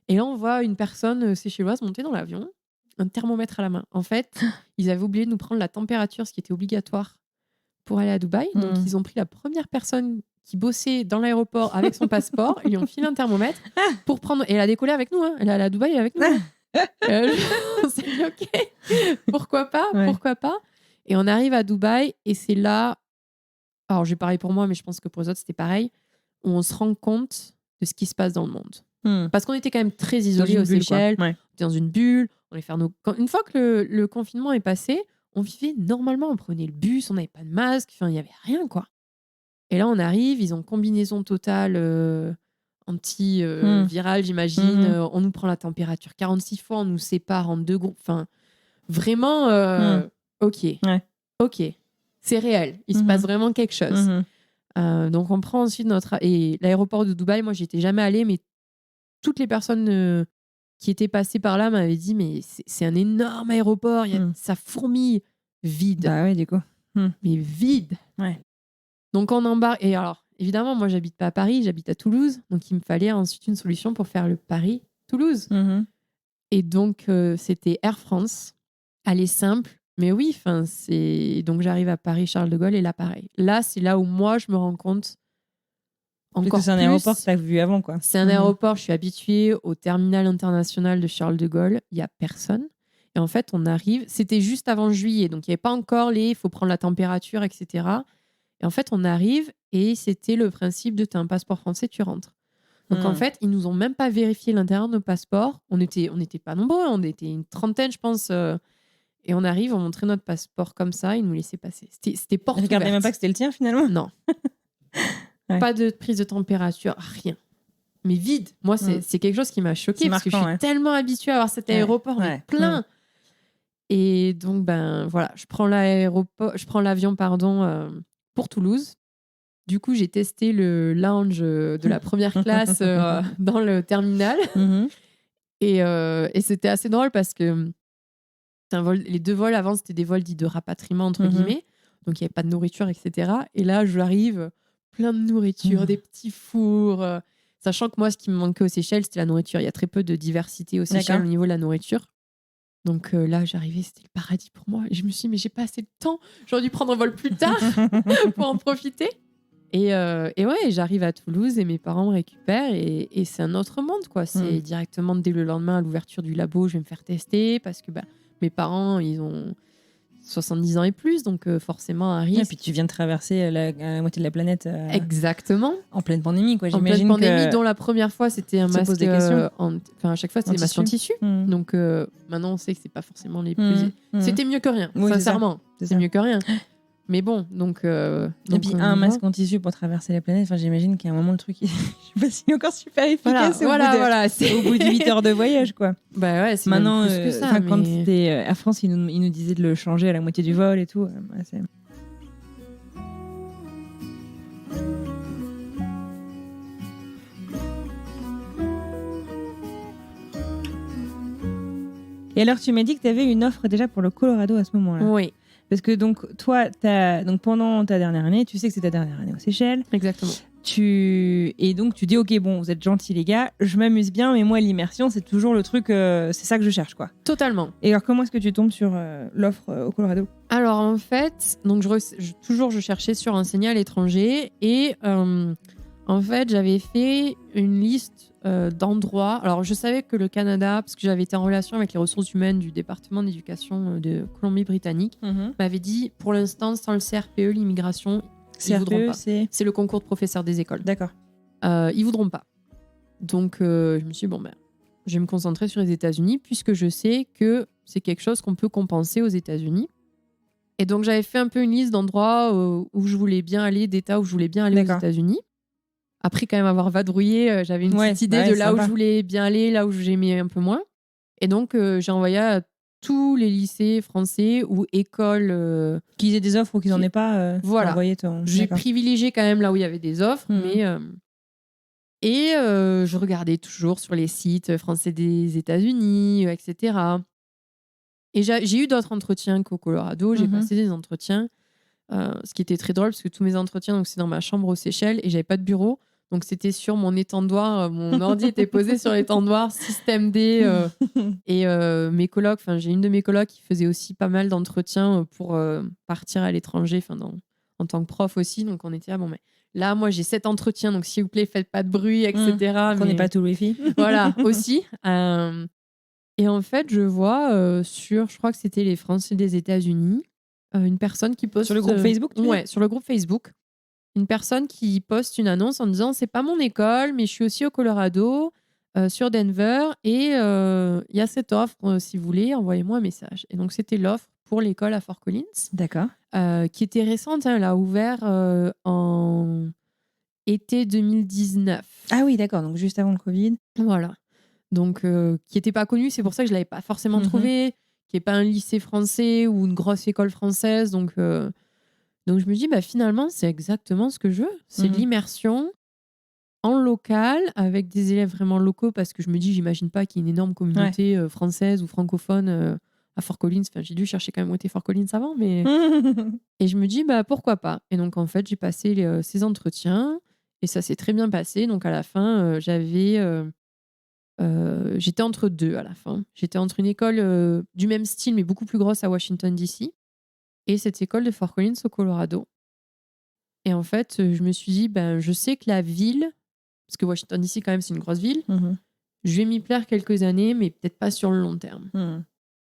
Et là on voit une personne séchelloise monter dans l'avion, un thermomètre à la main. En fait, ils avaient oublié de nous prendre la température, ce qui était obligatoire pour aller à Dubaï. Donc ils ont pris la première personne qui bossait dans l'aéroport avec son passeport, ils lui ont filé un thermomètre pour prendre, et elle a décollé avec nous, hein. Elle est allée à Dubaï avec nous. On s'est dit ok, pourquoi pas. Et on arrive à Dubaï, et c'est là, alors j'ai parlé pour moi, mais je pense que pour les autres c'était pareil, où on se rend compte de ce qui se passe dans le monde. Parce qu'on était quand même très isolés aux Seychelles, on était dans une bulle, on allait faire une fois que le confinement est passé, on vivait normalement, on prenait le bus, on n'avait pas de masque, enfin il n'y avait rien quoi. Et là on arrive, ils ont combinaison totale anti-viral, j'imagine. On nous prend la température 46 fois, on nous sépare en 2 groupes. Enfin, vraiment, ok, c'est réel. Il se passe vraiment quelque chose. Donc, on prend ensuite et l'aéroport de Dubaï, moi, j'y étais jamais allée, mais toutes les personnes qui étaient passées par là m'avaient dit, mais c'est un énorme aéroport, ça fourmille, vide. Bah ouais, du coup. Mais vide. Ouais. Donc, on embarque. Et alors, évidemment, moi, j'habite pas à Paris, j'habite à Toulouse. Donc, il me fallait ensuite une solution pour faire le Paris-Toulouse. Et donc, c'était Air France. Aller simple. Mais oui, donc j'arrive à Paris-Charles de Gaulle, et là, pareil. Là, c'est là où moi, je me rends compte encore plus. C'est un aéroport que tu as vu avant, quoi. C'est un aéroport, je suis habituée au terminal international de Charles de Gaulle. Il n'y a personne. Et en fait, on arrive. C'était juste avant juillet. Donc, il n'y avait pas encore il faut prendre la température, etc. Et en fait, on arrive, et c'était le principe de t'as un passeport français, tu rentres. Donc en fait, ils nous ont même pas vérifié l'intérieur de nos passeports. On était pas nombreux, on était une trentaine, je pense. Et on arrive, on montrait notre passeport comme ça, ils nous laissaient passer. C'était porte ouverte. Regardez même pas que c'était le tien finalement. Non. Pas de prise de température, rien. Mais vide. Moi, c'est quelque chose qui m'a choquée parce que je suis tellement habituée à avoir cet aéroport plein. Et donc, voilà, je prends l'avion, pour Toulouse. Du coup, j'ai testé le lounge de la première classe dans le terminal. Et c'était assez drôle parce que les 2 vols avant, c'était des vols dits de rapatriement, entre guillemets. Donc, il n'y avait pas de nourriture, etc. Et là, j'arrive, plein de nourriture, des petits fours. Sachant que moi, ce qui me manquait aux Seychelles, c'était la nourriture. Il y a très peu de diversité aux Seychelles au niveau de la nourriture. Donc là, j'arrivais, c'était le paradis pour moi. Et je me suis dit, mais j'ai pas assez de temps. J'aurais dû prendre un vol plus tard pour en profiter. Et ouais, j'arrive à Toulouse et mes parents me récupèrent et c'est un autre monde, quoi. C'est directement dès le lendemain à l'ouverture du labo, je vais me faire tester parce que mes parents, ils ont 70 ans et plus, donc forcément un risque. Et puis tu viens de traverser la moitié de la planète. Exactement. En pleine pandémie, quoi. J'imagine en pleine pandémie, dont la première fois c'était un masque. À chaque fois c'était des masques en tissu. Donc maintenant on sait que c'est pas forcément les plus. C'était mieux que rien. Sincèrement, c'est mieux que rien. Mais bon, donc et puis un masque en tissu pour traverser la planète, enfin, j'imagine qu'à un moment le truc, je sais pas s'il est encore super efficace au bout de 8 heures de voyage, quoi. Bah ouais, c'est maintenant, plus que ça. Quand c'était à France, ils nous disaient de le changer à la moitié du vol et tout. Et alors, tu m'as dit que tu avais une offre déjà pour le Colorado à ce moment-là. Oui. Parce que donc, toi, pendant ta dernière année, tu sais que c'est ta dernière année aux Seychelles. Exactement. Et donc, tu dis, OK, bon, vous êtes gentils, les gars, je m'amuse bien, mais moi, l'immersion, c'est toujours le truc, c'est ça que je cherche, quoi. Totalement. Et alors, comment est-ce que tu tombes sur l'offre au Colorado ? Alors, en fait, donc je cherchais sur enseigner à l'étranger et en fait, j'avais fait une liste d'endroits. Alors, je savais que le Canada, parce que j'avais été en relation avec les ressources humaines du département d'éducation de Colombie-Britannique, m'avait dit, pour l'instant, sans le CRPE, l'immigration, ils voudront pas. C'est le concours de professeur des écoles. D'accord. Ils voudront pas. Donc, je me suis dit, je vais me concentrer sur les États-Unis, puisque je sais que c'est quelque chose qu'on peut compenser aux États-Unis. Et donc, j'avais fait un peu une liste d'endroits où je voulais bien aller, d'États où je voulais bien aller aux États-Unis. Après, quand même, avoir vadrouillé, j'avais une petite idée de là où je voulais bien aller, là où j'aimais un peu moins. Et donc, j'ai envoyé à tous les lycées français ou écoles... qu'ils aient des offres ou qu'ils n'en aient pas. Voilà. J'ai privilégié quand même là où il y avait des offres. Mais, et je regardais toujours sur les sites français des États-Unis, etc. Et j'ai eu d'autres entretiens qu'au Colorado. J'ai passé des entretiens. Ce qui était très drôle, parce que tous mes entretiens, donc c'est dans ma chambre aux Seychelles et j'avais pas de bureau. Donc c'était sur mon étendoir, mon ordi était posé sur l'étendoir, système D. Et mes colocs, j'ai une de mes colocs qui faisait aussi pas mal d'entretiens pour partir à l'étranger, en tant que prof aussi. Donc on était là, mais là, moi j'ai 7 entretiens, donc s'il vous plaît, faites pas de bruit, etc. Prenez pas tout le wifi. Voilà, aussi. Et en fait, je vois je crois que c'était les Français des États-Unis, une personne qui poste... Sur le groupe Facebook, ouais, sur le groupe Facebook. Une personne qui poste une annonce en disant « C'est pas mon école, mais je suis aussi au Colorado, sur Denver, et il y a cette offre, si vous voulez, envoyez-moi un message. » Et donc, c'était l'offre pour l'école à Fort Collins. D'accord. Qui était récente, elle a ouvert en été 2019. Ah oui, d'accord, donc juste avant le Covid. Voilà. Donc, qui n'était pas connue, c'est pour ça que je ne l'avais pas forcément trouvé, qui n'est pas un lycée français ou une grosse école française, donc je me dis, finalement, c'est exactement ce que je veux. C'est de l'immersion en local, avec des élèves vraiment locaux, parce que je me dis, j'imagine pas qu'il y ait une énorme communauté française ou francophone à Fort Collins. J'ai dû chercher quand même où était Fort Collins avant, mais... Et je me dis, pourquoi pas. Et donc, en fait, j'ai passé ces entretiens, et ça s'est très bien passé. Donc, à la fin, j'étais entre deux à la fin. J'étais entre une école du même style, mais beaucoup plus grosse à Washington, D.C., et cette école de Fort Collins au Colorado. Et en fait, je me suis dit, je sais que la ville, parce que Washington DC, quand même, c'est une grosse ville, je vais m'y plaire quelques années, mais peut-être pas sur le long terme.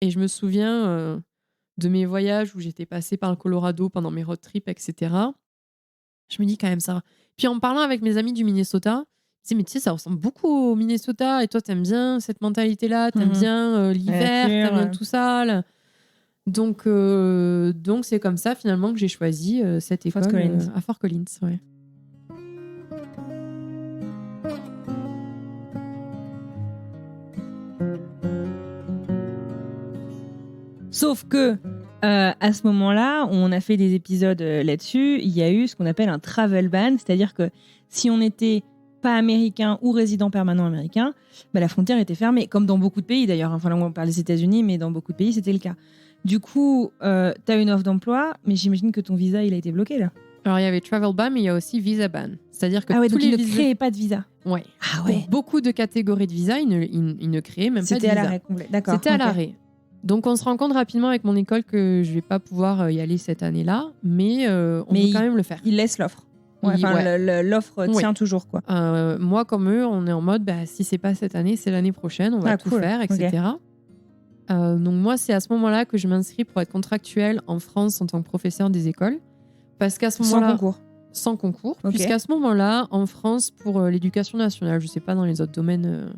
Et je me souviens de mes voyages où j'étais passée par le Colorado pendant mes road trips, etc. Je me dis quand même ça. Puis en parlant avec mes amis du Minnesota, je me disais, mais tu sais, ça ressemble beaucoup au Minnesota, et toi, t'aimes bien cette mentalité-là, t'aimes bien l'hiver, t'aimes bien tout ça, là. Donc c'est comme ça finalement que j'ai choisi cette école à Fort Collins. Ouais. Sauf que à ce moment-là, on a fait des épisodes là-dessus, il y a eu ce qu'on appelle un travel ban, c'est-à-dire que si on n'était pas américain ou résident permanent américain, la frontière était fermée, comme dans beaucoup de pays d'ailleurs. Enfin, là, on parle des États-Unis, mais dans beaucoup de pays, c'était le cas. Du coup, tu as une offre d'emploi, mais j'imagine que ton visa, il a été bloqué là. Alors, il y avait travel ban, mais il y a aussi visa ban. C'est-à-dire que donc il ne créait pas de visa. Ouais. Ah ouais. Pour beaucoup de catégories de visa, ils ne créaient même pas de visa. C'était à l'arrêt complet. D'accord. C'était à l'arrêt. Donc on se rend compte rapidement avec mon école que je vais pas pouvoir y aller cette année-là, mais on veut quand même le faire. Ils laissent l'offre. L'offre tient toujours, quoi. Moi, comme eux, on est en mode, si c'est pas cette année, c'est l'année prochaine, on va tout faire, etc. Okay. Donc moi, c'est à ce moment-là que je m'inscris pour être contractuelle en France en tant que professeur des écoles. Parce qu'à ce moment-là... Sans concours. Okay. Puisqu'à ce moment-là, en France, pour l'éducation nationale, je sais pas dans les autres domaines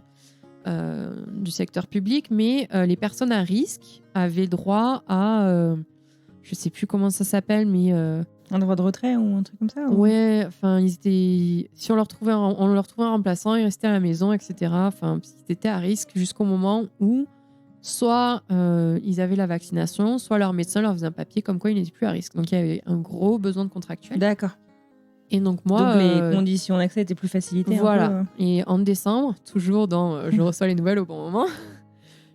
du secteur public, mais les personnes à risque avaient droit à... je sais plus comment ça s'appelle, mais... un droit de retrait ou un truc comme ça Ouais, enfin, ils étaient... Si on leur trouvait un remplaçant, ils restaient à la maison, etc. Enfin, ils étaient à risque jusqu'au moment où soit ils avaient la vaccination, soit leur médecin leur faisait un papier comme quoi ils n'étaient plus à risque. Donc, il y avait un gros besoin de contractuel. D'accord. Et donc, moi... Donc, les conditions d'accès étaient plus facilitées. Voilà. Et en décembre, toujours dans je reçois les nouvelles au bon moment,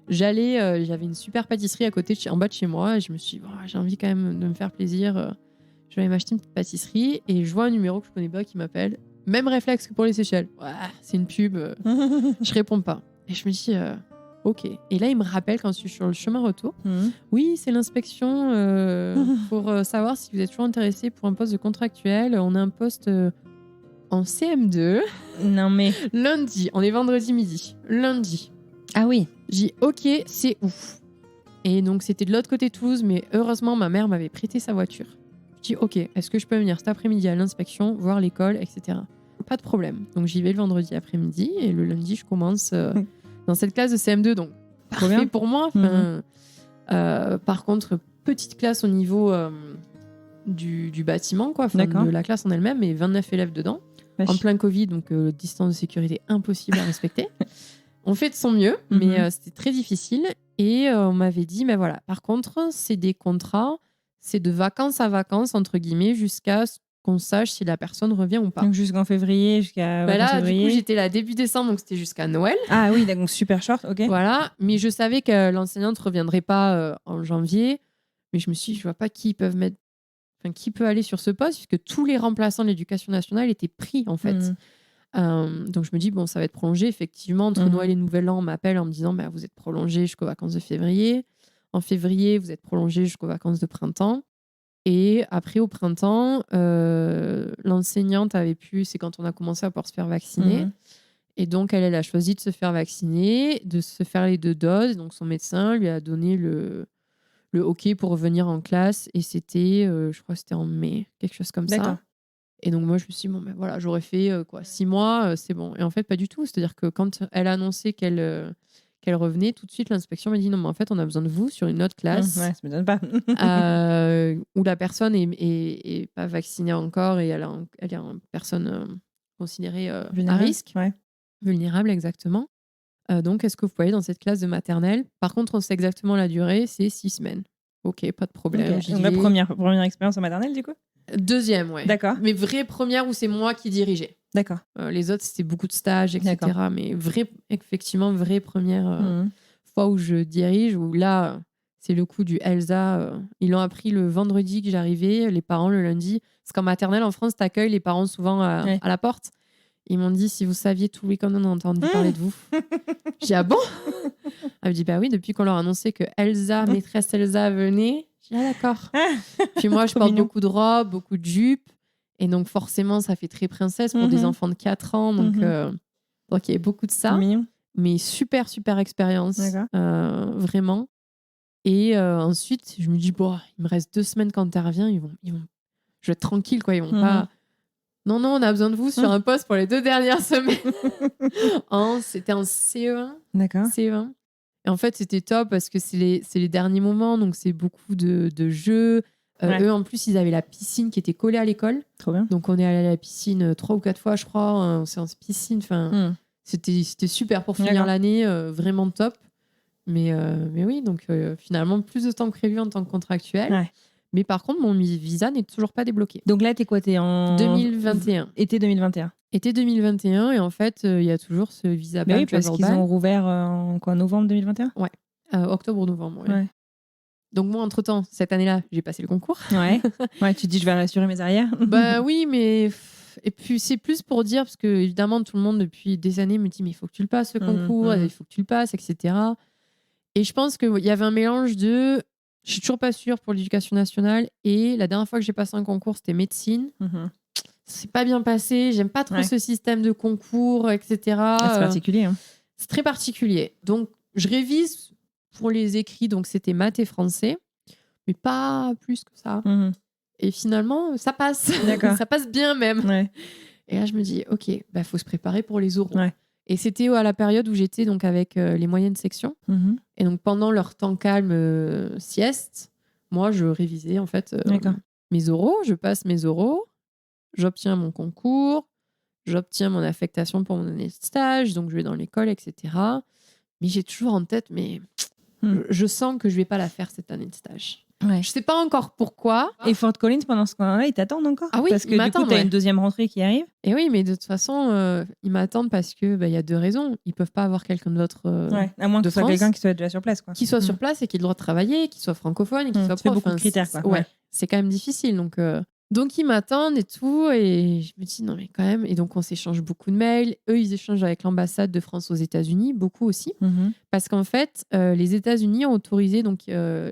j'avais une super pâtisserie à côté, en bas de chez moi, et je me suis dit, j'ai envie quand même de me faire plaisir. Je vais aller m'acheter une petite pâtisserie, et je vois un numéro que je connais pas qui m'appelle. Même réflexe que pour les Seychelles. Ouais, c'est une pub. Je réponds pas. Et je me dis, ok. Et là, il me rappelle quand je suis sur le chemin retour. Oui, c'est l'inspection pour savoir si vous êtes toujours intéressé pour un poste de contractuel. On a un poste en CM2. Non mais... Lundi, on est vendredi midi. Lundi. Ah oui. J'ai dit, ok, c'est ouf. Et donc, c'était de l'autre côté de Toulouse, mais heureusement, ma mère m'avait prêté sa voiture. Je dis, ok, est-ce que je peux venir cet après-midi à l'inspection, voir l'école, etc. Pas de problème. Donc, j'y vais le vendredi après-midi, et le lundi, je commence dans cette classe de CM2. Donc, parfait pour moi. Par contre, petite classe au niveau du bâtiment, quoi, de la classe en elle-même, et 29 élèves dedans. En plein Covid, donc distance de sécurité impossible à respecter. On fait de son mieux, mais c'était très difficile. Et on m'avait dit, mais voilà, par contre, c'est des contrats, c'est de vacances à vacances, entre guillemets, jusqu'à ce qu'on sache si la personne revient ou pas. Donc jusqu'en février, jusqu'à février. Du coup, j'étais là début décembre, donc c'était jusqu'à Noël. Ah oui, donc super short, ok. Voilà, mais je savais que l'enseignante ne reviendrait pas en janvier. Mais je me suis dit, je vois pas qui peut aller sur ce poste, puisque tous les remplaçants de l'éducation nationale étaient pris, en fait. Donc je me dis, bon, ça va être prolongé. Effectivement, entre Noël et Nouvel An, on m'appelle en me disant, vous êtes prolongé jusqu'aux vacances de février. En février, vous êtes prolongé jusqu'aux vacances de printemps. Et après, au printemps, l'enseignante avait pu, c'est quand on a commencé à pouvoir se faire vacciner. Et donc, elle a choisi de se faire vacciner, de se faire les 2 doses. Donc, son médecin lui a donné le OK pour revenir en classe. Et c'était, je crois que c'était en mai, quelque chose comme ça. Et donc, moi, je me suis dit, bon, voilà, j'aurais fait 6 mois, c'est bon. Et en fait, pas du tout. C'est-à-dire que quand elle a annoncé qu'elle revenait, tout de suite, l'inspection m'a dit, non, mais en fait, on a besoin de vous sur une autre classe. Ouais, ça m'étonne pas. Où la personne est pas vaccinée encore et elle est une personne considérée à risque. Ouais. Vulnérable, exactement. Donc, est-ce que vous pouvez aller dans cette classe de maternelle? Par contre, on sait exactement la durée, c'est 6 semaines. Ok, pas de problème. Donc, la première expérience en maternelle, du coup? Deuxième, ouais. D'accord. Mais vraie première où c'est moi qui dirigeais. D'accord. Les autres, c'était beaucoup de stages, etc. D'accord. Mais effectivement, vraie première fois où je dirige, où là, c'est le coup du Elsa. Ils l'ont appris le vendredi que j'arrivais, les parents le lundi. Parce qu'en maternelle, en France, t'accueilles les parents souvent à la porte. Ils m'ont dit, si vous saviez, tout le week-end, on a entendu parler de vous. J'ai dit, ah bon? Elle me dit, bah oui, depuis qu'on leur a annoncé que Elsa, maîtresse Elsa, venait. J'ai dit, ah d'accord. Puis moi, je porte beaucoup de robes, beaucoup de jupes. Et donc, forcément, ça fait très princesse pour des enfants de 4 ans. Donc, il y avait beaucoup de ça. Mais super, super expérience. Vraiment. Et ensuite, je me dis, bon, il me reste 2 semaines quand tu reviens. Ils vont... Je vais être tranquille, quoi. Ils vont pas... Non, on a besoin de vous sur un poste pour les 2 dernières semaines. C'était en CE1. D'accord. CE1. Et en fait, c'était top parce que c'est les derniers moments. Donc, c'est beaucoup de jeux. Eux, en plus, ils avaient la piscine qui était collée à l'école. Trop bien. Donc, on est allé à la piscine 3 ou 4 fois, je crois, en séance piscine. Enfin, c'était super pour finir l'année. Vraiment top. Mais oui, donc finalement, plus de temps que prévu en tant que contractuel. Ouais. Mais par contre, mon visa n'est toujours pas débloqué. Donc là, t'es quoi? T'es en 2021. Été 2021. Été 2021, et en fait, il y a toujours ce visa ban. Oui, parce qu'ils ont rouvert en novembre 2021. Ouais, octobre ou novembre. Ouais. Donc moi, entre-temps, cette année-là, j'ai passé le concours. Ouais, tu te dis, je vais assurer mes arrières. Bah oui, mais Et puis, c'est plus pour dire, parce que évidemment, tout le monde, depuis des années, me dit, mais il faut que tu le passes, ce concours, il faut que tu le passes, etc. Et je pense qu'il y avait un mélange de... Je suis toujours pas sûre pour l'éducation nationale. Et la dernière fois que j'ai passé un concours, c'était médecine. C'est pas bien passé. J'aime pas trop ce système de concours, etc. C'est particulier. Hein. C'est très particulier. Donc, je révise pour les écrits. Donc, c'était maths et français. Mais pas plus que ça. Et finalement, ça passe. Ça passe bien même. Ouais. Et là, je me dis, OK, faut se préparer pour les oraux. Ouais. Et c'était à la période où j'étais donc avec les moyennes sections. Et donc, pendant leur temps calme sieste, moi, je révisais en fait mes oraux. Je passe mes oraux. J'obtiens mon concours. J'obtiens mon affectation pour mon année de stage. Donc, je vais dans l'école, etc. Mais j'ai toujours en tête, mais je sens que je vais pas la faire cette année de stage. Ouais. Je sais pas encore pourquoi. Et Fort Collins, pendant ce temps-là, ils t'attendent encore? Ah oui, parce que du coup, t'as une deuxième rentrée qui arrive. Et oui, mais de toute façon, ils m'attendent parce que y a 2 raisons. Ils peuvent pas avoir quelqu'un d'autre à moins que ce soit quelqu'un qui soit déjà sur place. Quoi. Qui soit sur place et qui ait le droit de travailler, qui soit francophone et qui soit prof. C'est beaucoup de critères. Quoi. Ouais. C'est quand même difficile. Donc, ils m'attendent et tout. Et je me dis, non, mais quand même. Et donc, on s'échange beaucoup de mails. Eux, ils échangent avec l'ambassade de France aux États-Unis, beaucoup aussi. Parce qu'en fait, les États-Unis ont autorisé donc,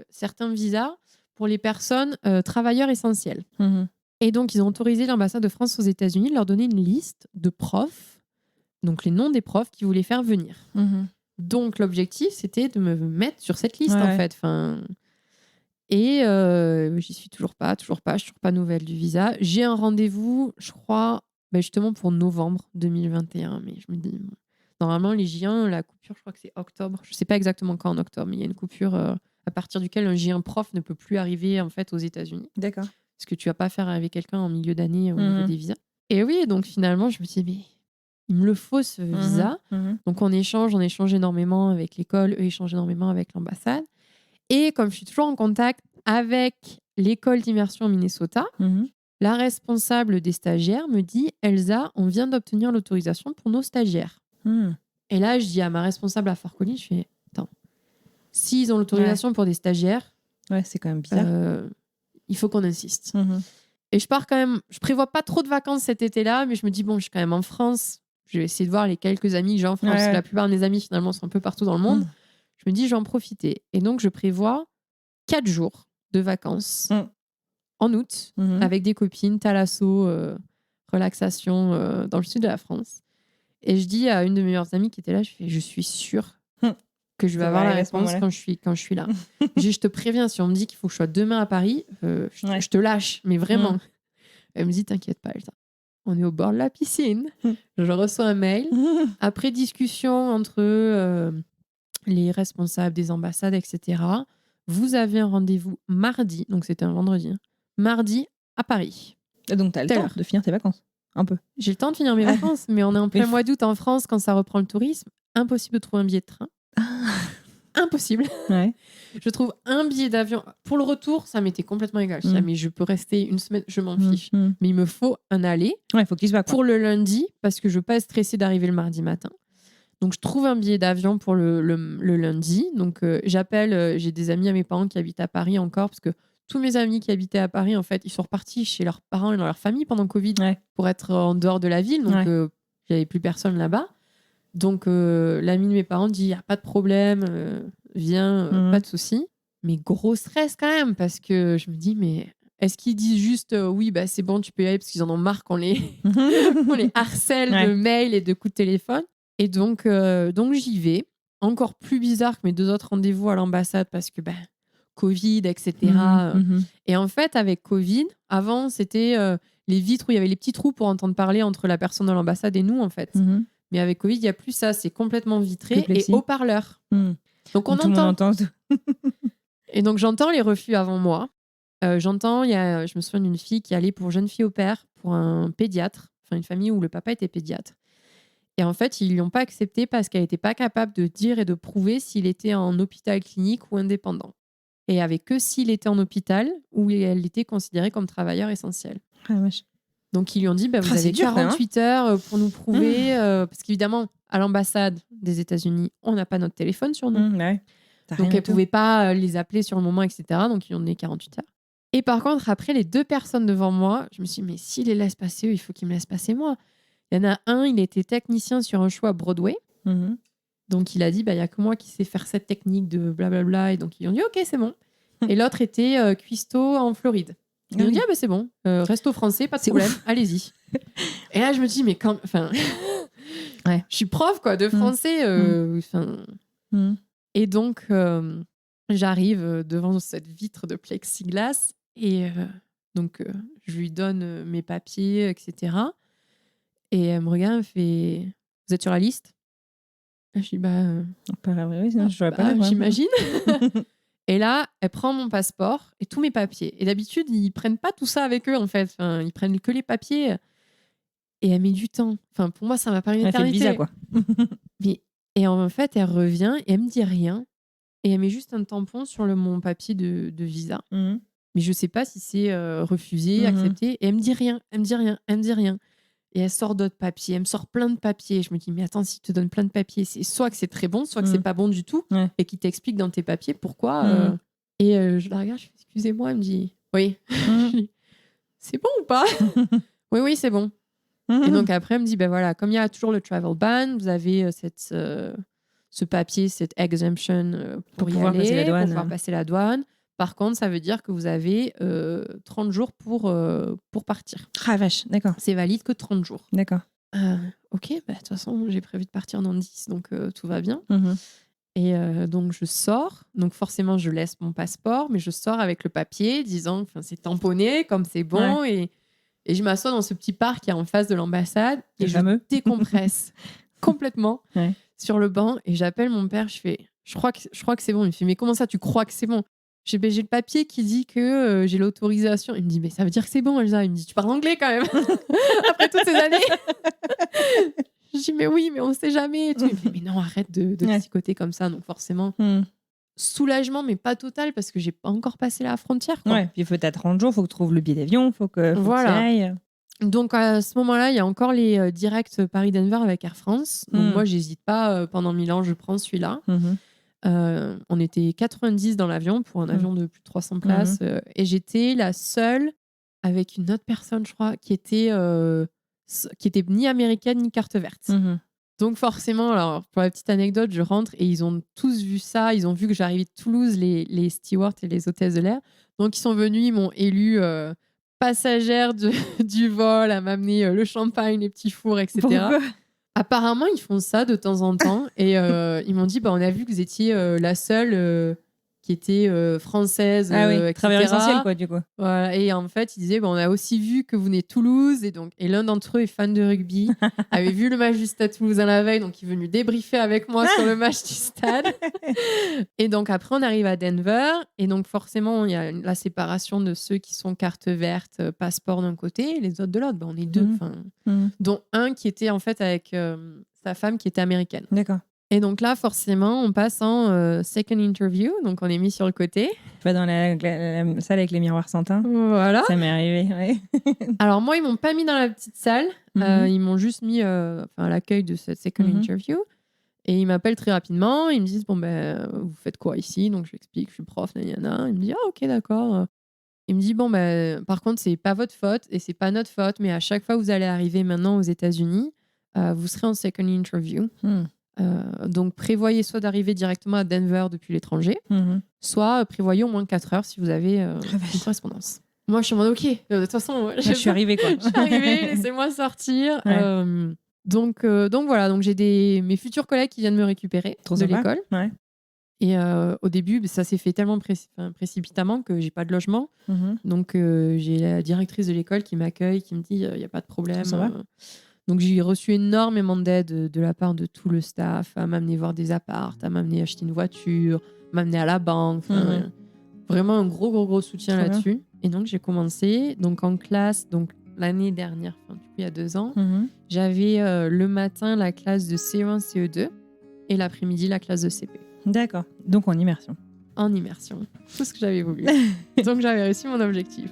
certains visas pour les personnes travailleurs essentiels. Et donc, ils ont autorisé l'ambassade de France aux États-Unis de leur donner une liste de profs, donc les noms des profs qu'ils voulaient faire venir. Donc, l'objectif, c'était de me mettre sur cette liste, en fait. Et j'y suis toujours pas. Je suis toujours pas nouvelle du visa. J'ai un rendez-vous, je crois, justement pour novembre 2021. Mais je me dis, normalement, les J1, la coupure, je crois que c'est octobre. Je sais pas exactement quand en octobre, mais il y a une coupure à partir duquel un J1 prof ne peut plus arriver en fait aux États-Unis. D'accord. Parce que tu vas pas faire arriver quelqu'un en milieu d'année au niveau des visas. Et oui, donc finalement, je me dis, mais il me le faut ce visa. Donc on échange énormément avec l'école, eux échangent énormément avec l'ambassade. Et comme je suis toujours en contact avec l'école d'immersion au Minnesota, la responsable des stagiaires me dit, Elsa, on vient d'obtenir l'autorisation pour nos stagiaires. Et là, je dis à ma responsable à Fort Collins, je fais, attends, s'ils ont l'autorisation pour des stagiaires, c'est quand même bizarre. Il faut qu'on insiste. Et je pars quand même, je prévois pas trop de vacances cet été-là, mais je me dis, bon, je suis quand même en France, je vais essayer de voir les quelques amis que j'ai en France. La plupart de mes amis, finalement, sont un peu partout dans le monde. Je me dis, je vais en profiter. Et donc, je prévois 4 jours de vacances en août avec des copines, thalasso, relaxation dans le sud de la France. Et je dis à une de mes meilleures amies qui était là, je suis sûre que je vais avoir la réponse quand je suis là. Je te préviens, si on me dit qu'il faut que je sois demain à Paris, je te lâche, mais vraiment. Elle me dit, t'inquiète pas, Elsa. On est au bord de la piscine. Je reçois un mail. Après discussion entre les responsables des ambassades, etc., vous avez un rendez-vous mardi, donc c'était un vendredi, mardi à Paris. Et donc, tu as le temps de finir tes vacances, un peu. J'ai le temps de finir mes vacances, mais on est en plein mois d'août en France, quand ça reprend le tourisme. Impossible de trouver un billet de train. Impossible. Je trouve un billet d'avion. Pour le retour, ça m'était complètement égal. Mais je peux rester une semaine, je m'en fiche. Mais il me faut un aller faut qu'il se voit, pour le lundi, parce que je veux pas être stressée d'arriver le mardi matin. Donc, je trouve un billet d'avion pour le lundi. Donc, j'appelle, j'ai des amis à mes parents qui habitent à Paris encore, parce que tous mes amis qui habitaient à Paris, en fait, ils sont repartis chez leurs parents et dans leur famille pendant Covid pour être en dehors de la ville. Donc, il n'y avait plus personne là-bas. Donc, l'ami de mes parents dit, il n'y a pas de problème, viens, pas de souci. Mais gros stress quand même, parce que je me dis, mais est-ce qu'ils disent juste, oui, c'est bon, tu peux y aller, parce qu'ils en ont marre qu'on les harcèle de mails et de coups de téléphone. Et donc j'y vais. Encore plus bizarre que mes 2 autres rendez-vous à l'ambassade, parce que Covid, etc. Et en fait, avec Covid, avant, c'était les vitres où il y avait les petits trous pour entendre parler entre la personne de l'ambassade et nous, en fait. Mais avec Covid, il n'y a plus ça. C'est complètement vitré et haut-parleur. Donc, on entend. Et donc, j'entends les refus avant moi. Je me souviens d'une fille qui allait pour jeune fille au père, pour un pédiatre, enfin une famille où le papa était pédiatre. Et en fait, ils ne l'ont pas accepté parce qu'elle n'était pas capable de dire et de prouver s'il était en hôpital clinique ou indépendant. Et avec que s'il était en hôpital, où elle était considérée comme travailleur essentiel. Donc, ils lui ont dit, vous avez 48 heures pour nous prouver. Parce qu'évidemment, à l'ambassade des États-Unis, on n'a pas notre téléphone sur nous. Donc, elle ne pouvait pas les appeler sur le moment, etc. Donc, ils lui ont donné 48 heures. Et par contre, après, les 2 personnes devant moi, je me suis dit, mais s'il les laisse passer, eux, il faut qu'ils me laissent passer moi. Il y en a un, il était technicien sur un show à Broadway. Donc, il a dit, il n'y a que moi qui sais faire cette technique de blablabla. Et donc, ils ont dit, OK, c'est bon. Et l'autre était cuistot en Floride. Ils ont dit, c'est bon, resto français, pas de problème, allez-y. Et là, je me dis, mais quand... Enfin, je suis prof, quoi, de français. Et donc, j'arrive devant cette vitre de plexiglas et donc, je lui donne mes papiers, etc. Et elle me regarde, elle me fait, vous êtes sur la liste? Je dis, j'imagine. Et là, elle prend mon passeport et tous mes papiers. Et d'habitude, ils prennent pas tout ça avec eux, en fait. Enfin, ils prennent que les papiers. Et elle met du temps. Enfin, pour moi, ça m'a paru une éternité. Elle fait le visa, quoi. Et en fait, elle revient et elle me dit rien. Et elle met juste un tampon sur mon papier de visa. Mais je sais pas si c'est refusé, accepté. Et elle me dit rien. Et elle sort d'autres papiers. Elle me sort plein de papiers. Je me dis, mais attends, si tu te donne plein de papiers, c'est soit que c'est très bon, soit que c'est pas bon du tout. Et qui t'explique dans tes papiers pourquoi. Et je la regarde, je fais, excusez-moi. Elle me dit, oui. C'est bon ou pas? Oui, c'est bon. Et donc après, elle me dit, voilà, comme il y a toujours le travel ban, vous avez ce papier, cette exemption pour pouvoir passer la douane. Par contre, ça veut dire que vous avez 30 jours pour partir. Ah vache, d'accord. C'est valide que 30 jours. D'accord. Ok, de toute façon, j'ai prévu de partir dans 10, donc tout va bien. Et donc, je sors. Donc, forcément, je laisse mon passeport, mais je sors avec le papier disant que c'est tamponné, comme c'est bon. Et je m'assois dans ce petit parc qui est en face de l'ambassade et je décompresse complètement sur le banc. Et j'appelle mon père, je fais, je crois que c'est bon. Il me fait, mais comment ça, tu crois que c'est bon? J'ai le papier qui dit que j'ai l'autorisation. Il me dit, mais ça veut dire que c'est bon, Elsa. Il me dit, tu parles anglais quand même après toutes ces années. Je dis, mais oui, mais on ne sait jamais. Et tout. Il me fait, mais non, arrête de psychoter comme ça. Donc forcément, soulagement, mais pas total, parce que j'ai pas encore passé la frontière. Quoi. Puis il faut t'attendre 30 jours, il faut que tu trouves le billet d'avion, faut que tu ailles. Donc à ce moment-là, il y a encore les directs Paris-Denver avec Air France. Donc moi, j'hésite pas. Pendant 1000 ans, je prends celui-là. On était 90 dans l'avion pour un avion de plus de 300 places. Et j'étais la seule avec une autre personne, je crois, qui était ni américaine ni carte verte. Donc forcément, alors pour la petite anecdote, je rentre et ils ont tous vu ça. Ils ont vu que j'arrivais de Toulouse, les stewards et les hôtesses de l'air. Donc ils sont venus, ils m'ont élue passagère du vol, à m'amener le champagne, les petits fours, etc. Pourquoi ? Apparemment, ils font ça de temps en temps. Et ils m'ont dit, on a vu que vous étiez la seule qui était française, etc. Travailleur essentiel, quoi, du coup. Voilà. Et en fait, ils disaient, on a aussi vu que vous venez de Toulouse. Et l'un d'entre eux est fan de rugby, avait vu le match du Stade Toulousain la veille, donc il est venu débriefer avec moi sur le match du Stade. Et donc après, on arrive à Denver. Et donc forcément, il y a la séparation de ceux qui sont carte verte, passeport d'un côté, et les autres de l'autre. On est deux. Dont un qui était en fait avec sa femme qui était américaine. D'accord. Et donc là, forcément, on passe en second interview. Donc, on est mis sur le côté. Tu vas dans la salle avec les miroirs sans teint. Voilà. Ça m'est arrivé, ouais. Alors, moi, ils m'ont pas mis dans la petite salle. Ils m'ont juste mis à l'accueil de cette second interview. Et ils m'appellent très rapidement. Ils me disent, vous faites quoi ici? Donc, je lui explique, je suis prof, nanana. Ils me disent, ok, d'accord. Il me dit, par contre, c'est pas votre faute et c'est pas notre faute. Mais à chaque fois que vous allez arriver maintenant aux États-Unis, vous serez en second interview. Donc prévoyez soit d'arriver directement à Denver depuis l'étranger, soit prévoyez au moins 4 heures si vous avez une correspondance. Moi je suis en mode ok, de toute façon je suis arrivée quoi. Je suis arrivée, laissez-moi sortir. Donc voilà, donc j'ai mes futurs collègues qui viennent me récupérer de l'école. Et au début ça s'est fait tellement précipitamment que j'ai pas de logement. Donc j'ai la directrice de l'école qui m'accueille, qui me dit il y a pas de problème. Donc, j'ai reçu énormément d'aide de la part de tout le staff, à m'amener voir des apparts, à m'amener acheter une voiture, m'amener à la banque. Vraiment un gros soutien là-dessus. Et donc, j'ai commencé en classe l'année dernière, du coup, il y a 2 ans. J'avais le matin la classe de CE1, CE2 et l'après-midi la classe de CP. D'accord. Donc, en immersion. En immersion. Tout ce que j'avais voulu. Donc, j'avais réussi mon objectif.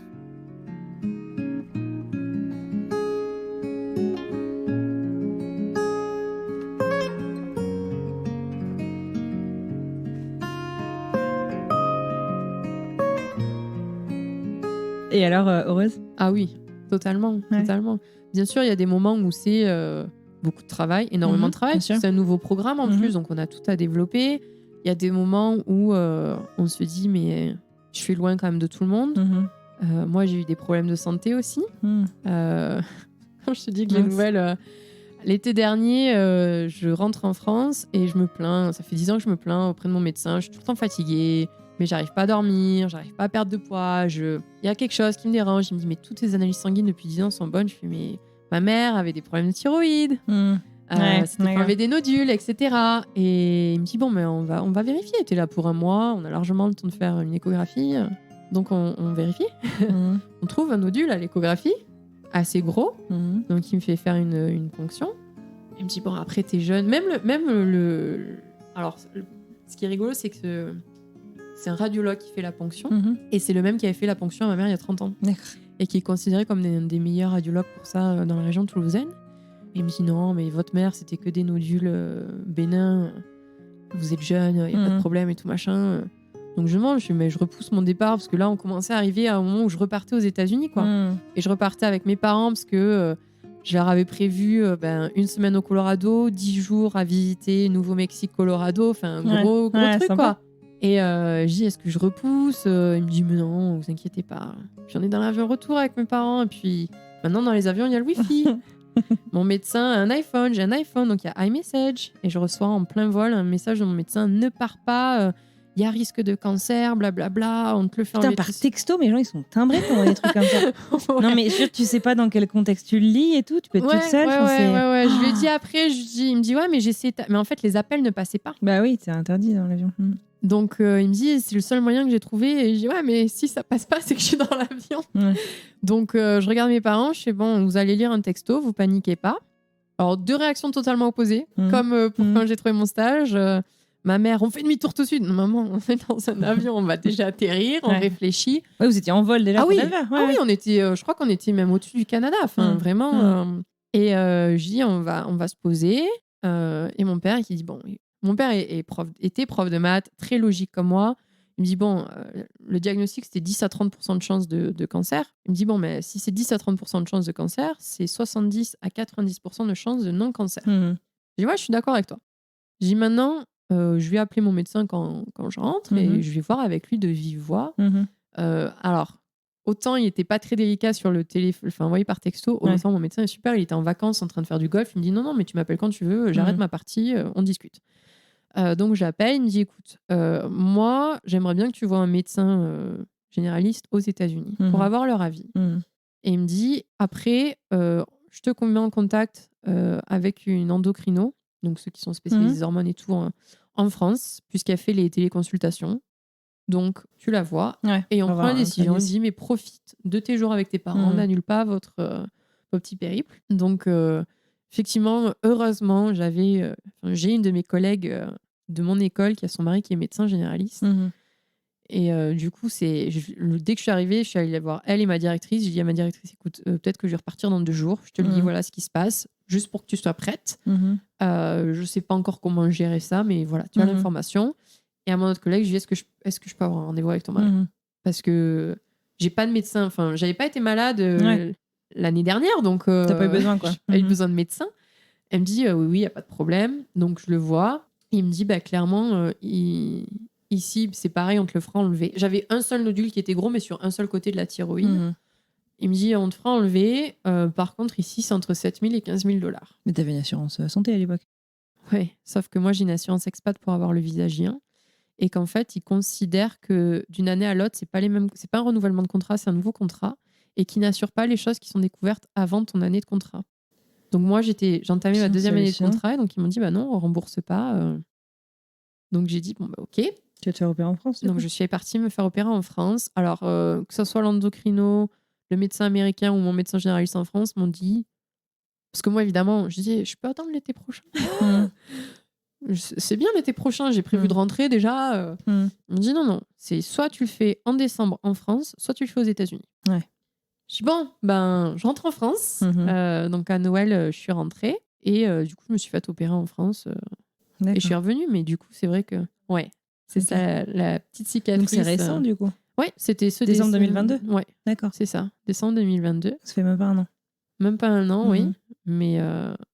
Et alors, heureuse? Ah oui, totalement. Bien sûr, il y a des moments où c'est beaucoup de travail, énormément de travail. C'est un nouveau programme en plus, donc on a tout à développer. Il y a des moments où on se dit, mais je suis loin quand même de tout le monde. Moi, j'ai eu des problèmes de santé aussi. Quand je te dis que les nouvelles... l'été dernier, je rentre en France et je me plains. Ça fait 10 ans que je me plains auprès de mon médecin. Je suis tout le temps fatiguée, mais j'arrive pas à dormir, j'arrive pas à perdre de poids. Il y a quelque chose qui me dérange. Il me dit, mais toutes tes analyses sanguines depuis 10 ans sont bonnes. Je fais, mais ma mère avait des problèmes de thyroïde. C'était qu'on avait des nodules, etc. Et il me dit, bon, mais on va vérifier. T'es là pour un mois, on a largement le temps de faire une échographie. Donc on vérifie. On trouve un nodule à l'échographie, assez gros. Donc il me fait faire une ponction. Il me dit, bon, après t'es jeune. Alors, ce qui est rigolo, c'est que c'est un radiologue qui fait la ponction. Et c'est le même qui avait fait la ponction à ma mère il y a 30 ans. D'accord. Et qui est considéré comme des meilleurs radiologues pour ça dans la région toulousaine. Et il me dit, non, mais votre mère, c'était que des nodules bénins. Vous êtes jeune, il n'y a pas de problème et tout machin. Donc je mange, mais je repousse mon départ parce que là, on commençait à arriver à un moment où je repartais aux États-Unis, quoi. Et je repartais avec mes parents parce que je leur avais prévu une semaine au Colorado, 10 jours à visiter Nouveau-Mexique, Colorado. Enfin, un gros truc, sympa. quoi. Et je dis, est-ce que je repousse? Il me dit, mais non, vous inquiétez pas. Puis on est dans l'avion retour avec mes parents. Et puis maintenant, dans les avions, il y a le Wi-Fi. Mon médecin a un iPhone, j'ai un iPhone, donc il y a iMessage. Et je reçois en plein vol un message de mon médecin, ne pars pas, il y a risque de cancer, blablabla, on te le fait enlever. Par texto, mes gens, ils sont timbrés pour des trucs comme ça. Non, mais tu sais pas dans quel contexte tu le lis et tout, tu peux être toute seule. Ouais. Je lui ai dit après, il me dit, ouais, mais mais en fait, les appels ne passaient pas. Bah oui, c'est interdit dans l'avion. Donc, il me dit, c'est le seul moyen que j'ai trouvé. Et je dis, ouais, mais si ça passe pas, c'est que je suis dans l'avion. Donc, je regarde mes parents, je fais, bon, vous allez lire un texto, vous paniquez pas. Alors, 2 réactions totalement opposées, comme pour quand j'ai trouvé mon stage. Ma mère, on fait demi-tour tout de suite. Non, maman, on est dans un avion, on va déjà atterrir, on réfléchit. Ouais, vous étiez en vol déjà. Ah oui, on était, je crois qu'on était même au-dessus du Canada. Enfin, vraiment. Et je dis, on va se poser. Et mon père, qui dit, bon, mon père était prof de maths, très logique comme moi. Il me dit, bon, le diagnostic, c'était 10 à 30% de chance de cancer. Il me dit, bon, mais si c'est 10 à 30% de chance de cancer, c'est 70 à 90% de chance de non-cancer. Je dis, ouais, je suis d'accord avec toi. Je dis, maintenant, je vais appeler mon médecin quand je rentre et je vais voir avec lui de vive voix. Alors, autant il n'était pas très délicat sur le téléphone, enfin envoyé par texto, autant mon médecin est super, il était en vacances en train de faire du golf, il me dit non, mais tu m'appelles quand tu veux, j'arrête ma partie, on discute. Donc j'appelle, il me dit écoute, moi j'aimerais bien que tu vois un médecin généraliste aux États-Unis pour avoir leur avis. Et il me dit après, je te mets en contact avec une endocrino, donc ceux qui sont spécialisés hormones et tout en France, puisqu'elle fait les téléconsultations. Donc, tu la vois et on prend la décision. On dit, mais profite de tes jours avec tes parents, n'annule pas vos petits périples. Donc, effectivement, heureusement, j'ai une de mes collègues de mon école qui a son mari qui est médecin généraliste. Et du coup, dès que je suis arrivée, je suis allée voir elle et ma directrice. J'ai dit à ma directrice, écoute, peut-être que je vais repartir dans 2 jours. Je te le dis, voilà ce qui se passe, juste pour que tu sois prête. Je sais pas encore comment gérer ça, mais voilà, tu as l'information. Et à mon autre collègue, je lui ai dit, est-ce que je peux avoir un rendez-vous avec ton mari? Parce que j'ai pas de médecin. Enfin, j'avais pas été malade l'année dernière, donc t'as pas eu besoin, quoi. J'ai pas eu besoin de médecin. Elle me dit, oui, y a pas de problème. Donc je le vois. Il me dit, clairement, ici, c'est pareil, on te le fera enlever. J'avais un seul nodule qui était gros, mais sur un seul côté de la thyroïde. Il me dit, on te fera enlever. Par contre, ici, c'est entre 7 000 et 15 000 $. Mais t'avais une assurance santé à l'époque. Oui, sauf que moi, j'ai une assurance expat pour avoir le visagien. Et qu'en fait, ils considèrent que d'une année à l'autre, c'est pas un renouvellement de contrat, c'est un nouveau contrat. Et qui n'assure pas les choses qui sont découvertes avant ton année de contrat. Donc moi, j'entamais ma 2e année de contrat. Et donc, ils m'ont dit, non, on rembourse pas. Donc, j'ai dit, bon, ok. Tu vas te faire opérer en France? Donc, je suis partie me faire opérer en France. Alors, que ce soit l'endocrino, le médecin américain ou mon médecin généraliste en France m'ont dit... Parce que moi, évidemment, je disais, je peux attendre l'été prochain. C'est bien l'été prochain, j'ai prévu de rentrer déjà. On me dit non, c'est soit tu le fais en décembre en France, soit tu le fais aux États-Unis. Je dis bon, je rentre en France. Donc à Noël, je suis rentrée. Et du coup, je me suis fait opérer en France. Et je suis revenue. Mais du coup, c'est vrai que... Ouais, c'est ça la petite cicatrice. Donc c'est récent, du coup. Ouais, c'était ce décembre 2022. Ouais, d'accord. C'est ça, décembre 2022. Ça fait même pas un an. Même pas un an, oui. Mais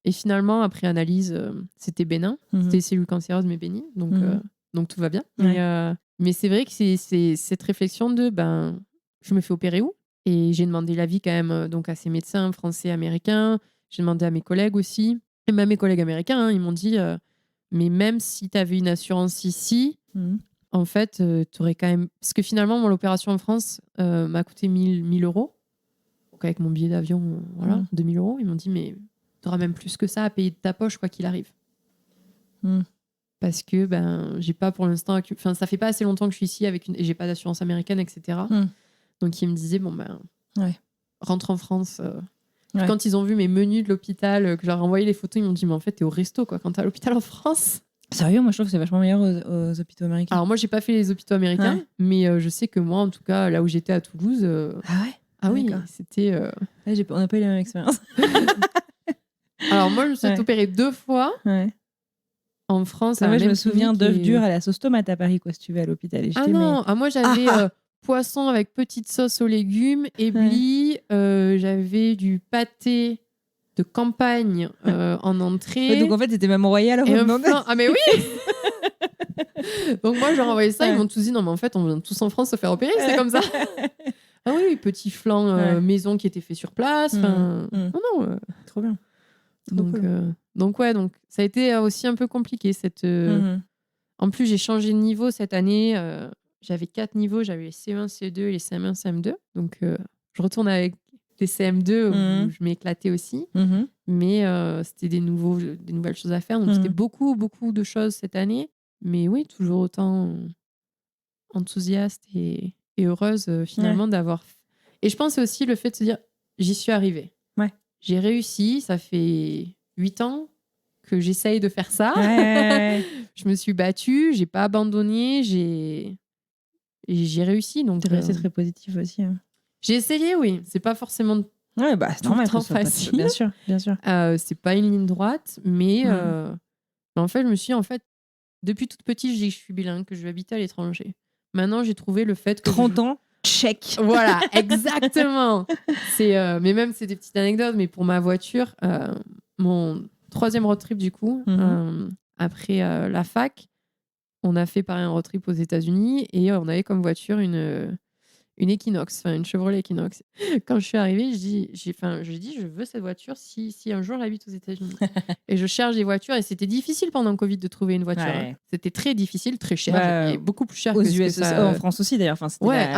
et finalement, après analyse, c'était bénin. C'était cellules cancéreuses, mais bénigne. Donc tout va bien. Ouais. Mais c'est vrai que c'est cette réflexion de je me fais opérer où? Et j'ai demandé l'avis quand même donc à ces médecins français, américains. J'ai demandé à mes collègues aussi. Et même mes collègues américains, ils m'ont dit mais même si tu avais une assurance ici, en fait, tu aurais quand même. Parce que finalement, l'opération en France m'a coûté 1000 euros. Donc avec mon billet d'avion, 2000 euros. Ils m'ont dit mais tu auras même plus que ça à payer de ta poche, quoi qu'il arrive. Parce que j'ai pas pour l'instant. Enfin, ça fait pas assez longtemps que je suis ici et j'ai pas d'assurance américaine, etc. Donc ils me disaient rentre en France. Ouais. Quand ils ont vu mes menus de l'hôpital, que je leur ai envoyé les photos, ils m'ont dit mais en fait t'es au resto quoi quand t'es à l'hôpital en France. Sérieux, moi je trouve que c'est vachement meilleur aux hôpitaux américains. Alors moi j'ai pas fait les hôpitaux américains, mais je sais que moi en tout cas là où j'étais à Toulouse. Ah ouais. Ah oui, c'était. On n'a pas eu la même expérience. Alors moi je me suis opérée 2 fois. Ouais. En France. Moi je me souviens d'œufs durs à la sauce tomate à Paris quoi si tu vas à l'hôpital. Et moi j'avais poisson avec petite sauce aux légumes, éblis, j'avais du pâté de campagne en entrée. Donc en fait c'était même royal. Ah mais oui. Donc moi j'ai renvoyé ça, ils m'ont tous dit non mais en fait on vient tous en France se faire opérer, c'est comme ça. Ah oui, petit flan maison qui était fait sur place. Non. Trop bien. Donc ça a été aussi un peu compliqué cette. En plus j'ai changé de niveau cette année. J'avais 4 niveaux, j'avais les C1, C2 et les CM1, CM2. Donc je retourne avec les CM2 où je m'éclatais aussi. Mais c'était des nouvelles choses à faire. Donc c'était beaucoup de choses cette année. Mais oui, toujours autant enthousiaste et heureuse finalement d'avoir. Et je pense c'est aussi le fait de se dire j'y suis arrivée. Ouais. J'ai réussi, ça fait 8 ans que j'essaye de faire ça. Ouais. Je me suis battue, j'ai pas abandonné, j'ai réussi. Donc c'est très positif aussi. J'ai essayé, oui. C'est pas forcément c'est normal, facile. Bien sûr. C'est pas une ligne droite, mais en fait, je me suis depuis toute petite, je dis que je suis bilingue, que je vais habiter à l'étranger. Maintenant, j'ai trouvé le fait que 30 ans, check. Voilà, exactement. Mais même c'est des petites anecdotes, mais pour ma voiture, mon 3e road trip du coup, après la fac, on a fait pareil un road trip aux États-Unis et on avait comme voiture une Equinox, une Chevrolet Equinox. Quand je suis arrivée, je dis je veux cette voiture si un jour j'habite aux États-Unis. Et je cherche des voitures et c'était difficile pendant le Covid de trouver une voiture. Ouais. C'était très difficile, très cher, et beaucoup plus cher aux que US, en France aussi d'ailleurs. La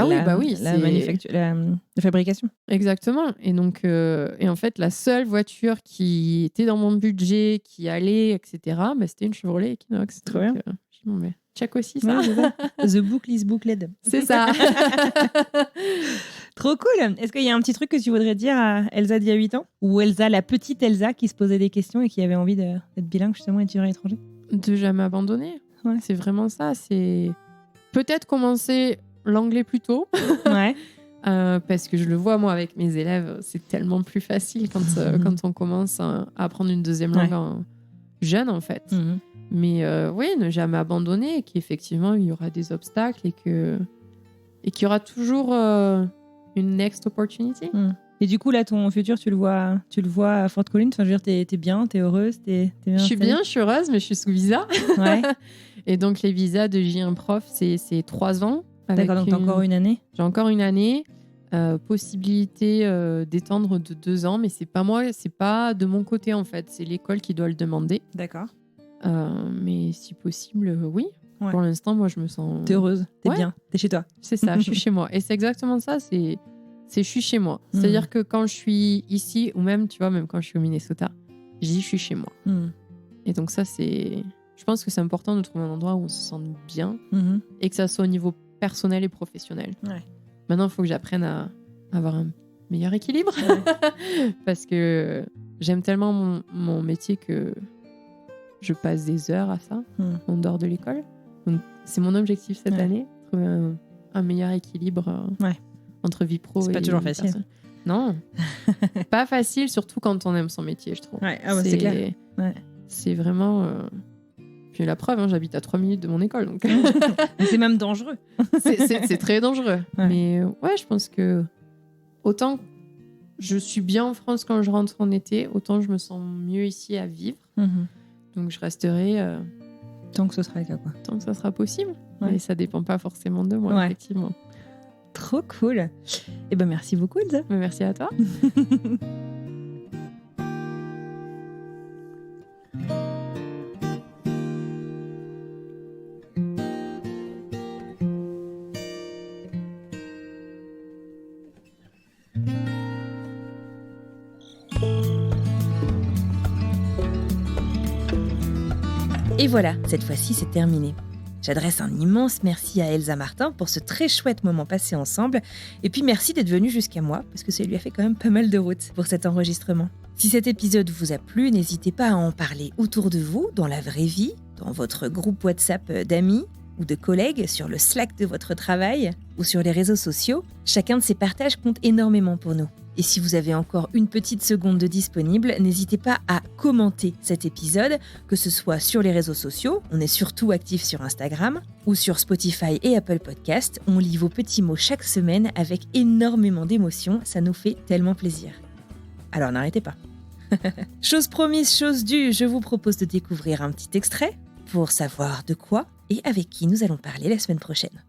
fabrication. Exactement. Et donc, et en fait, la seule voiture qui était dans mon budget, qui allait, etc., c'était une Chevrolet Equinox. Trop bien. Check aussi ça. Ouais, The book is booklet. C'est ça. Trop cool. Est-ce qu'il y a un petit truc que tu voudrais dire à Elsa d'il y a 8 ans? Ou Elsa, la petite Elsa qui se posait des questions et qui avait envie d'être bilingue justement et d'étudier à l'étranger? De jamais abandonner. Ouais. C'est vraiment ça. C'est peut-être commencer l'anglais plus tôt. Ouais. Parce que je le vois moi avec mes élèves, c'est tellement plus facile quand on commence à apprendre une deuxième langue jeune en fait. Mais oui, ne jamais abandonner et qu'effectivement il y aura des obstacles et qu'il y aura toujours une next opportunity. Et du coup là ton futur tu le vois à Fort Collins, enfin, je veux dire t'es bien, t'es heureuse, t'es bien. Je suis bien, je suis heureuse, mais je suis sous visa. Ouais. Et donc les visas de J1 prof c'est 3 ans. D'accord, donc t'as encore une année. J'ai encore une année. Possibilité d'étendre de 2 ans, mais c'est pas de mon côté en fait, c'est l'école qui doit le demander. D'accord. Mais si possible, oui. Ouais. Pour l'instant, moi, je me sens. T'es heureuse, t'es bien, t'es chez toi. C'est ça, je suis chez moi. Et c'est exactement ça, c'est je suis chez moi. C'est-à-dire que quand je suis ici, ou même, tu vois, même quand je suis au Minnesota, je dis je suis chez moi. Et donc ça, je pense que c'est important de trouver un endroit où on se sent bien et que ça soit au niveau personnel et professionnel. Ouais. Maintenant, il faut que j'apprenne à avoir un meilleur équilibre. Parce que j'aime tellement mon métier que je passe des heures à ça, en dehors de l'école. Donc, c'est mon objectif cette année, trouver un meilleur équilibre entre vie pro et c'est pas toujours facile. Personne. Non, pas facile, surtout quand on aime son métier, je trouve. Ouais, c'est clair. Ouais. C'est vraiment... Puis la preuve, j'habite à 3 minutes de mon école. Donc... c'est même dangereux. c'est très dangereux. Ouais. Mais ouais, je pense que autant je suis bien en France quand je rentre en été, autant je me sens mieux ici à vivre. Donc je resterai... tant que ce sera le cas, quoi. Tant que ça sera possible. Mais ça dépend pas forcément de moi, effectivement. Trop cool. Et ben merci beaucoup, Elsa. Merci à toi. Et voilà, cette fois-ci, c'est terminé. J'adresse un immense merci à Elsa Martin pour ce très chouette moment passé ensemble. Et puis merci d'être venue jusqu'à moi, parce que ça lui a fait quand même pas mal de route pour cet enregistrement. Si cet épisode vous a plu, n'hésitez pas à en parler autour de vous, dans la vraie vie, dans votre groupe WhatsApp d'amis ou de collègues, sur le Slack de votre travail ou sur les réseaux sociaux. Chacun de ces partages compte énormément pour nous. Et si vous avez encore une petite seconde de disponible, n'hésitez pas à commenter cet épisode, que ce soit sur les réseaux sociaux, on est surtout actifs sur Instagram, ou sur Spotify et Apple Podcasts. On lit vos petits mots chaque semaine avec énormément d'émotion, ça nous fait tellement plaisir. Alors n'arrêtez pas. Chose promise, chose due, je vous propose de découvrir un petit extrait pour savoir de quoi et avec qui nous allons parler la semaine prochaine.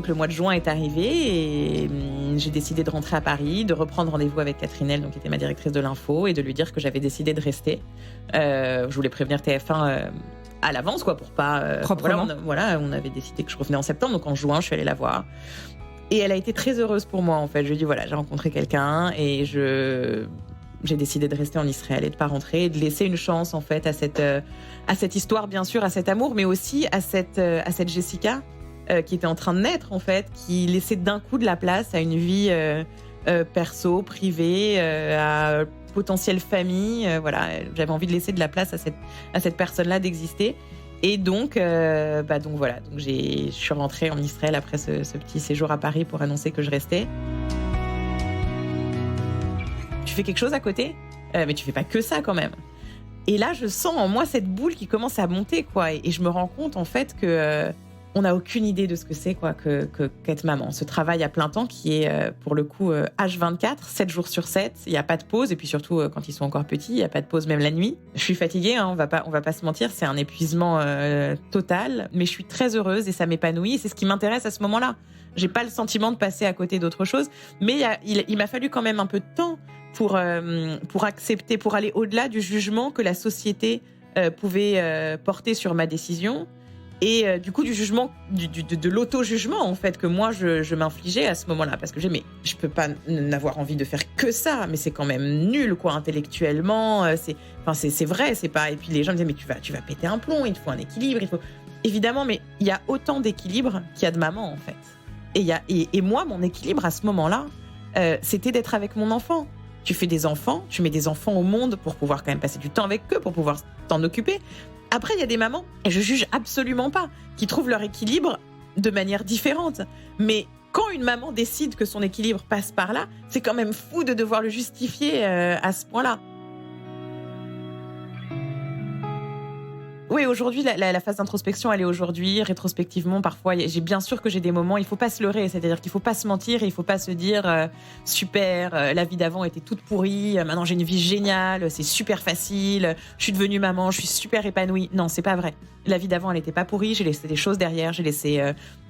Le mois de juin est arrivé et j'ai décidé de rentrer à Paris, de reprendre rendez-vous avec Catherine Elle, donc, qui était ma directrice de l'info, et de lui dire que j'avais décidé de rester. Je voulais prévenir TF1 à l'avance, quoi, pour pas... Proprement. On avait décidé que je revenais en septembre, donc en juin, je suis allée la voir. Et elle a été très heureuse pour moi, en fait. Je lui ai dit, voilà, j'ai rencontré quelqu'un et j'ai décidé de rester en Israël et de pas rentrer, et de laisser une chance, en fait, à cette histoire, bien sûr, à cet amour, mais aussi à cette Jessica, qui était en train de naître, en fait, qui laissait d'un coup de la place à une vie perso, privée, à potentielle famille. Voilà, j'avais envie de laisser de la place à cette personne-là d'exister. Et donc voilà. Donc je suis rentrée en Israël après ce petit séjour à Paris pour annoncer que je restais. Tu fais quelque chose à côté, mais tu fais pas que ça quand même. Et là, je sens en moi cette boule qui commence à monter, quoi. Et je me rends compte, en fait, que on n'a aucune idée de ce que c'est, quoi, qu'être maman. Ce travail à plein temps qui est, pour le coup, H24, 7 jours sur 7. Il n'y a pas de pause. Et puis surtout, quand ils sont encore petits, il n'y a pas de pause même la nuit. Je suis fatiguée, on va pas se mentir. C'est un épuisement total. Mais je suis très heureuse et ça m'épanouit. Et c'est ce qui m'intéresse à ce moment-là. J'ai pas le sentiment de passer à côté d'autre chose. Mais il m'a fallu quand même un peu de temps pour accepter, pour aller au-delà du jugement que la société pouvait porter sur ma décision. Et du coup, du jugement, de l'auto-jugement, en fait, que moi, je m'infligeais à ce moment-là. Parce que je peux pas n'avoir envie de faire que ça, mais c'est quand même nul, quoi, intellectuellement. C'est vrai, c'est pas... Et puis les gens me disaient, mais tu vas péter un plomb, il te faut un équilibre, Évidemment, mais il y a autant d'équilibre qu'il y a de maman, en fait. Et moi, mon équilibre à ce moment-là, c'était d'être avec mon enfant. Tu fais des enfants, tu mets des enfants au monde pour pouvoir quand même passer du temps avec eux, pour pouvoir t'en occuper. Après, il y a des mamans, et je juge absolument pas, qui trouvent leur équilibre de manière différente. Mais quand une maman décide que son équilibre passe par là, c'est quand même fou de devoir le justifier à ce point-là. Oui, aujourd'hui, la phase d'introspection, elle est aujourd'hui. Rétrospectivement, parfois, bien sûr que j'ai des moments, il faut pas se leurrer, c'est-à-dire qu'il faut pas se mentir et il faut pas se dire super, la vie d'avant était toute pourrie, maintenant j'ai une vie géniale, c'est super facile, je suis devenue maman, je suis super épanouie. Non, c'est pas vrai. La vie d'avant, elle était pas pourrie, j'ai laissé des choses derrière, j'ai laissé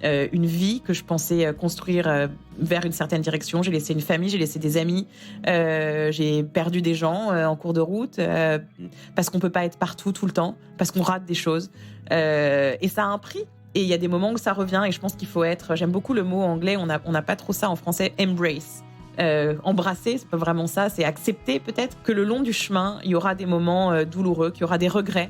une vie que je pensais construire vers une certaine direction, j'ai laissé une famille, j'ai laissé des amis, j'ai perdu des gens en cours de route, parce qu'on peut pas être partout tout le temps, parce qu'on rate des choses, et ça a un prix. Et il y a des moments où ça revient, et je pense qu'il faut être... J'aime beaucoup le mot anglais, on n'a pas trop ça en français, embrace. Embrasser, c'est pas vraiment ça, c'est accepter peut-être que le long du chemin, il y aura des moments douloureux, qu'il y aura des regrets,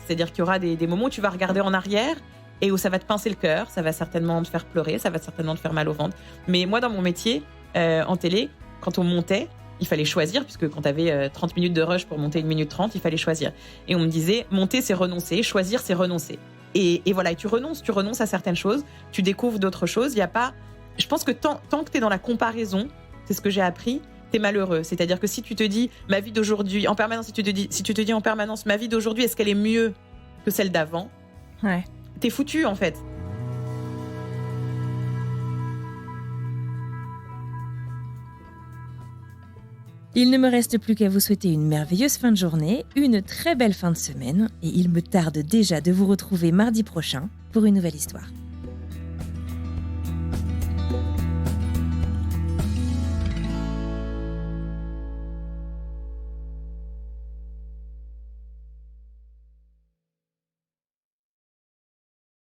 c'est-à-dire qu'il y aura des moments où tu vas regarder en arrière et où ça va te pincer le cœur, ça va certainement te faire pleurer, ça va certainement te faire mal au ventre. Mais moi, dans mon métier, en télé, quand on montait, il fallait choisir, puisque quand tu avais 30 minutes de rush pour monter 1 minute 30, il fallait choisir. Et on me disait, monter, c'est renoncer, choisir, c'est renoncer. Et voilà, et tu renonces à certaines choses, tu découvres d'autres choses. Il y a pas... Je pense que tant que tu es dans la comparaison, c'est ce que j'ai appris, t'es malheureux. C'est-à-dire que si tu te dis ma vie d'aujourd'hui, en permanence, si tu te dis en permanence ma vie d'aujourd'hui, est-ce qu'elle est mieux que celle d'avant ? Ouais. T'es foutu en fait. Il ne me reste plus qu'à vous souhaiter une merveilleuse fin de journée, une très belle fin de semaine, et il me tarde déjà de vous retrouver mardi prochain pour une nouvelle histoire.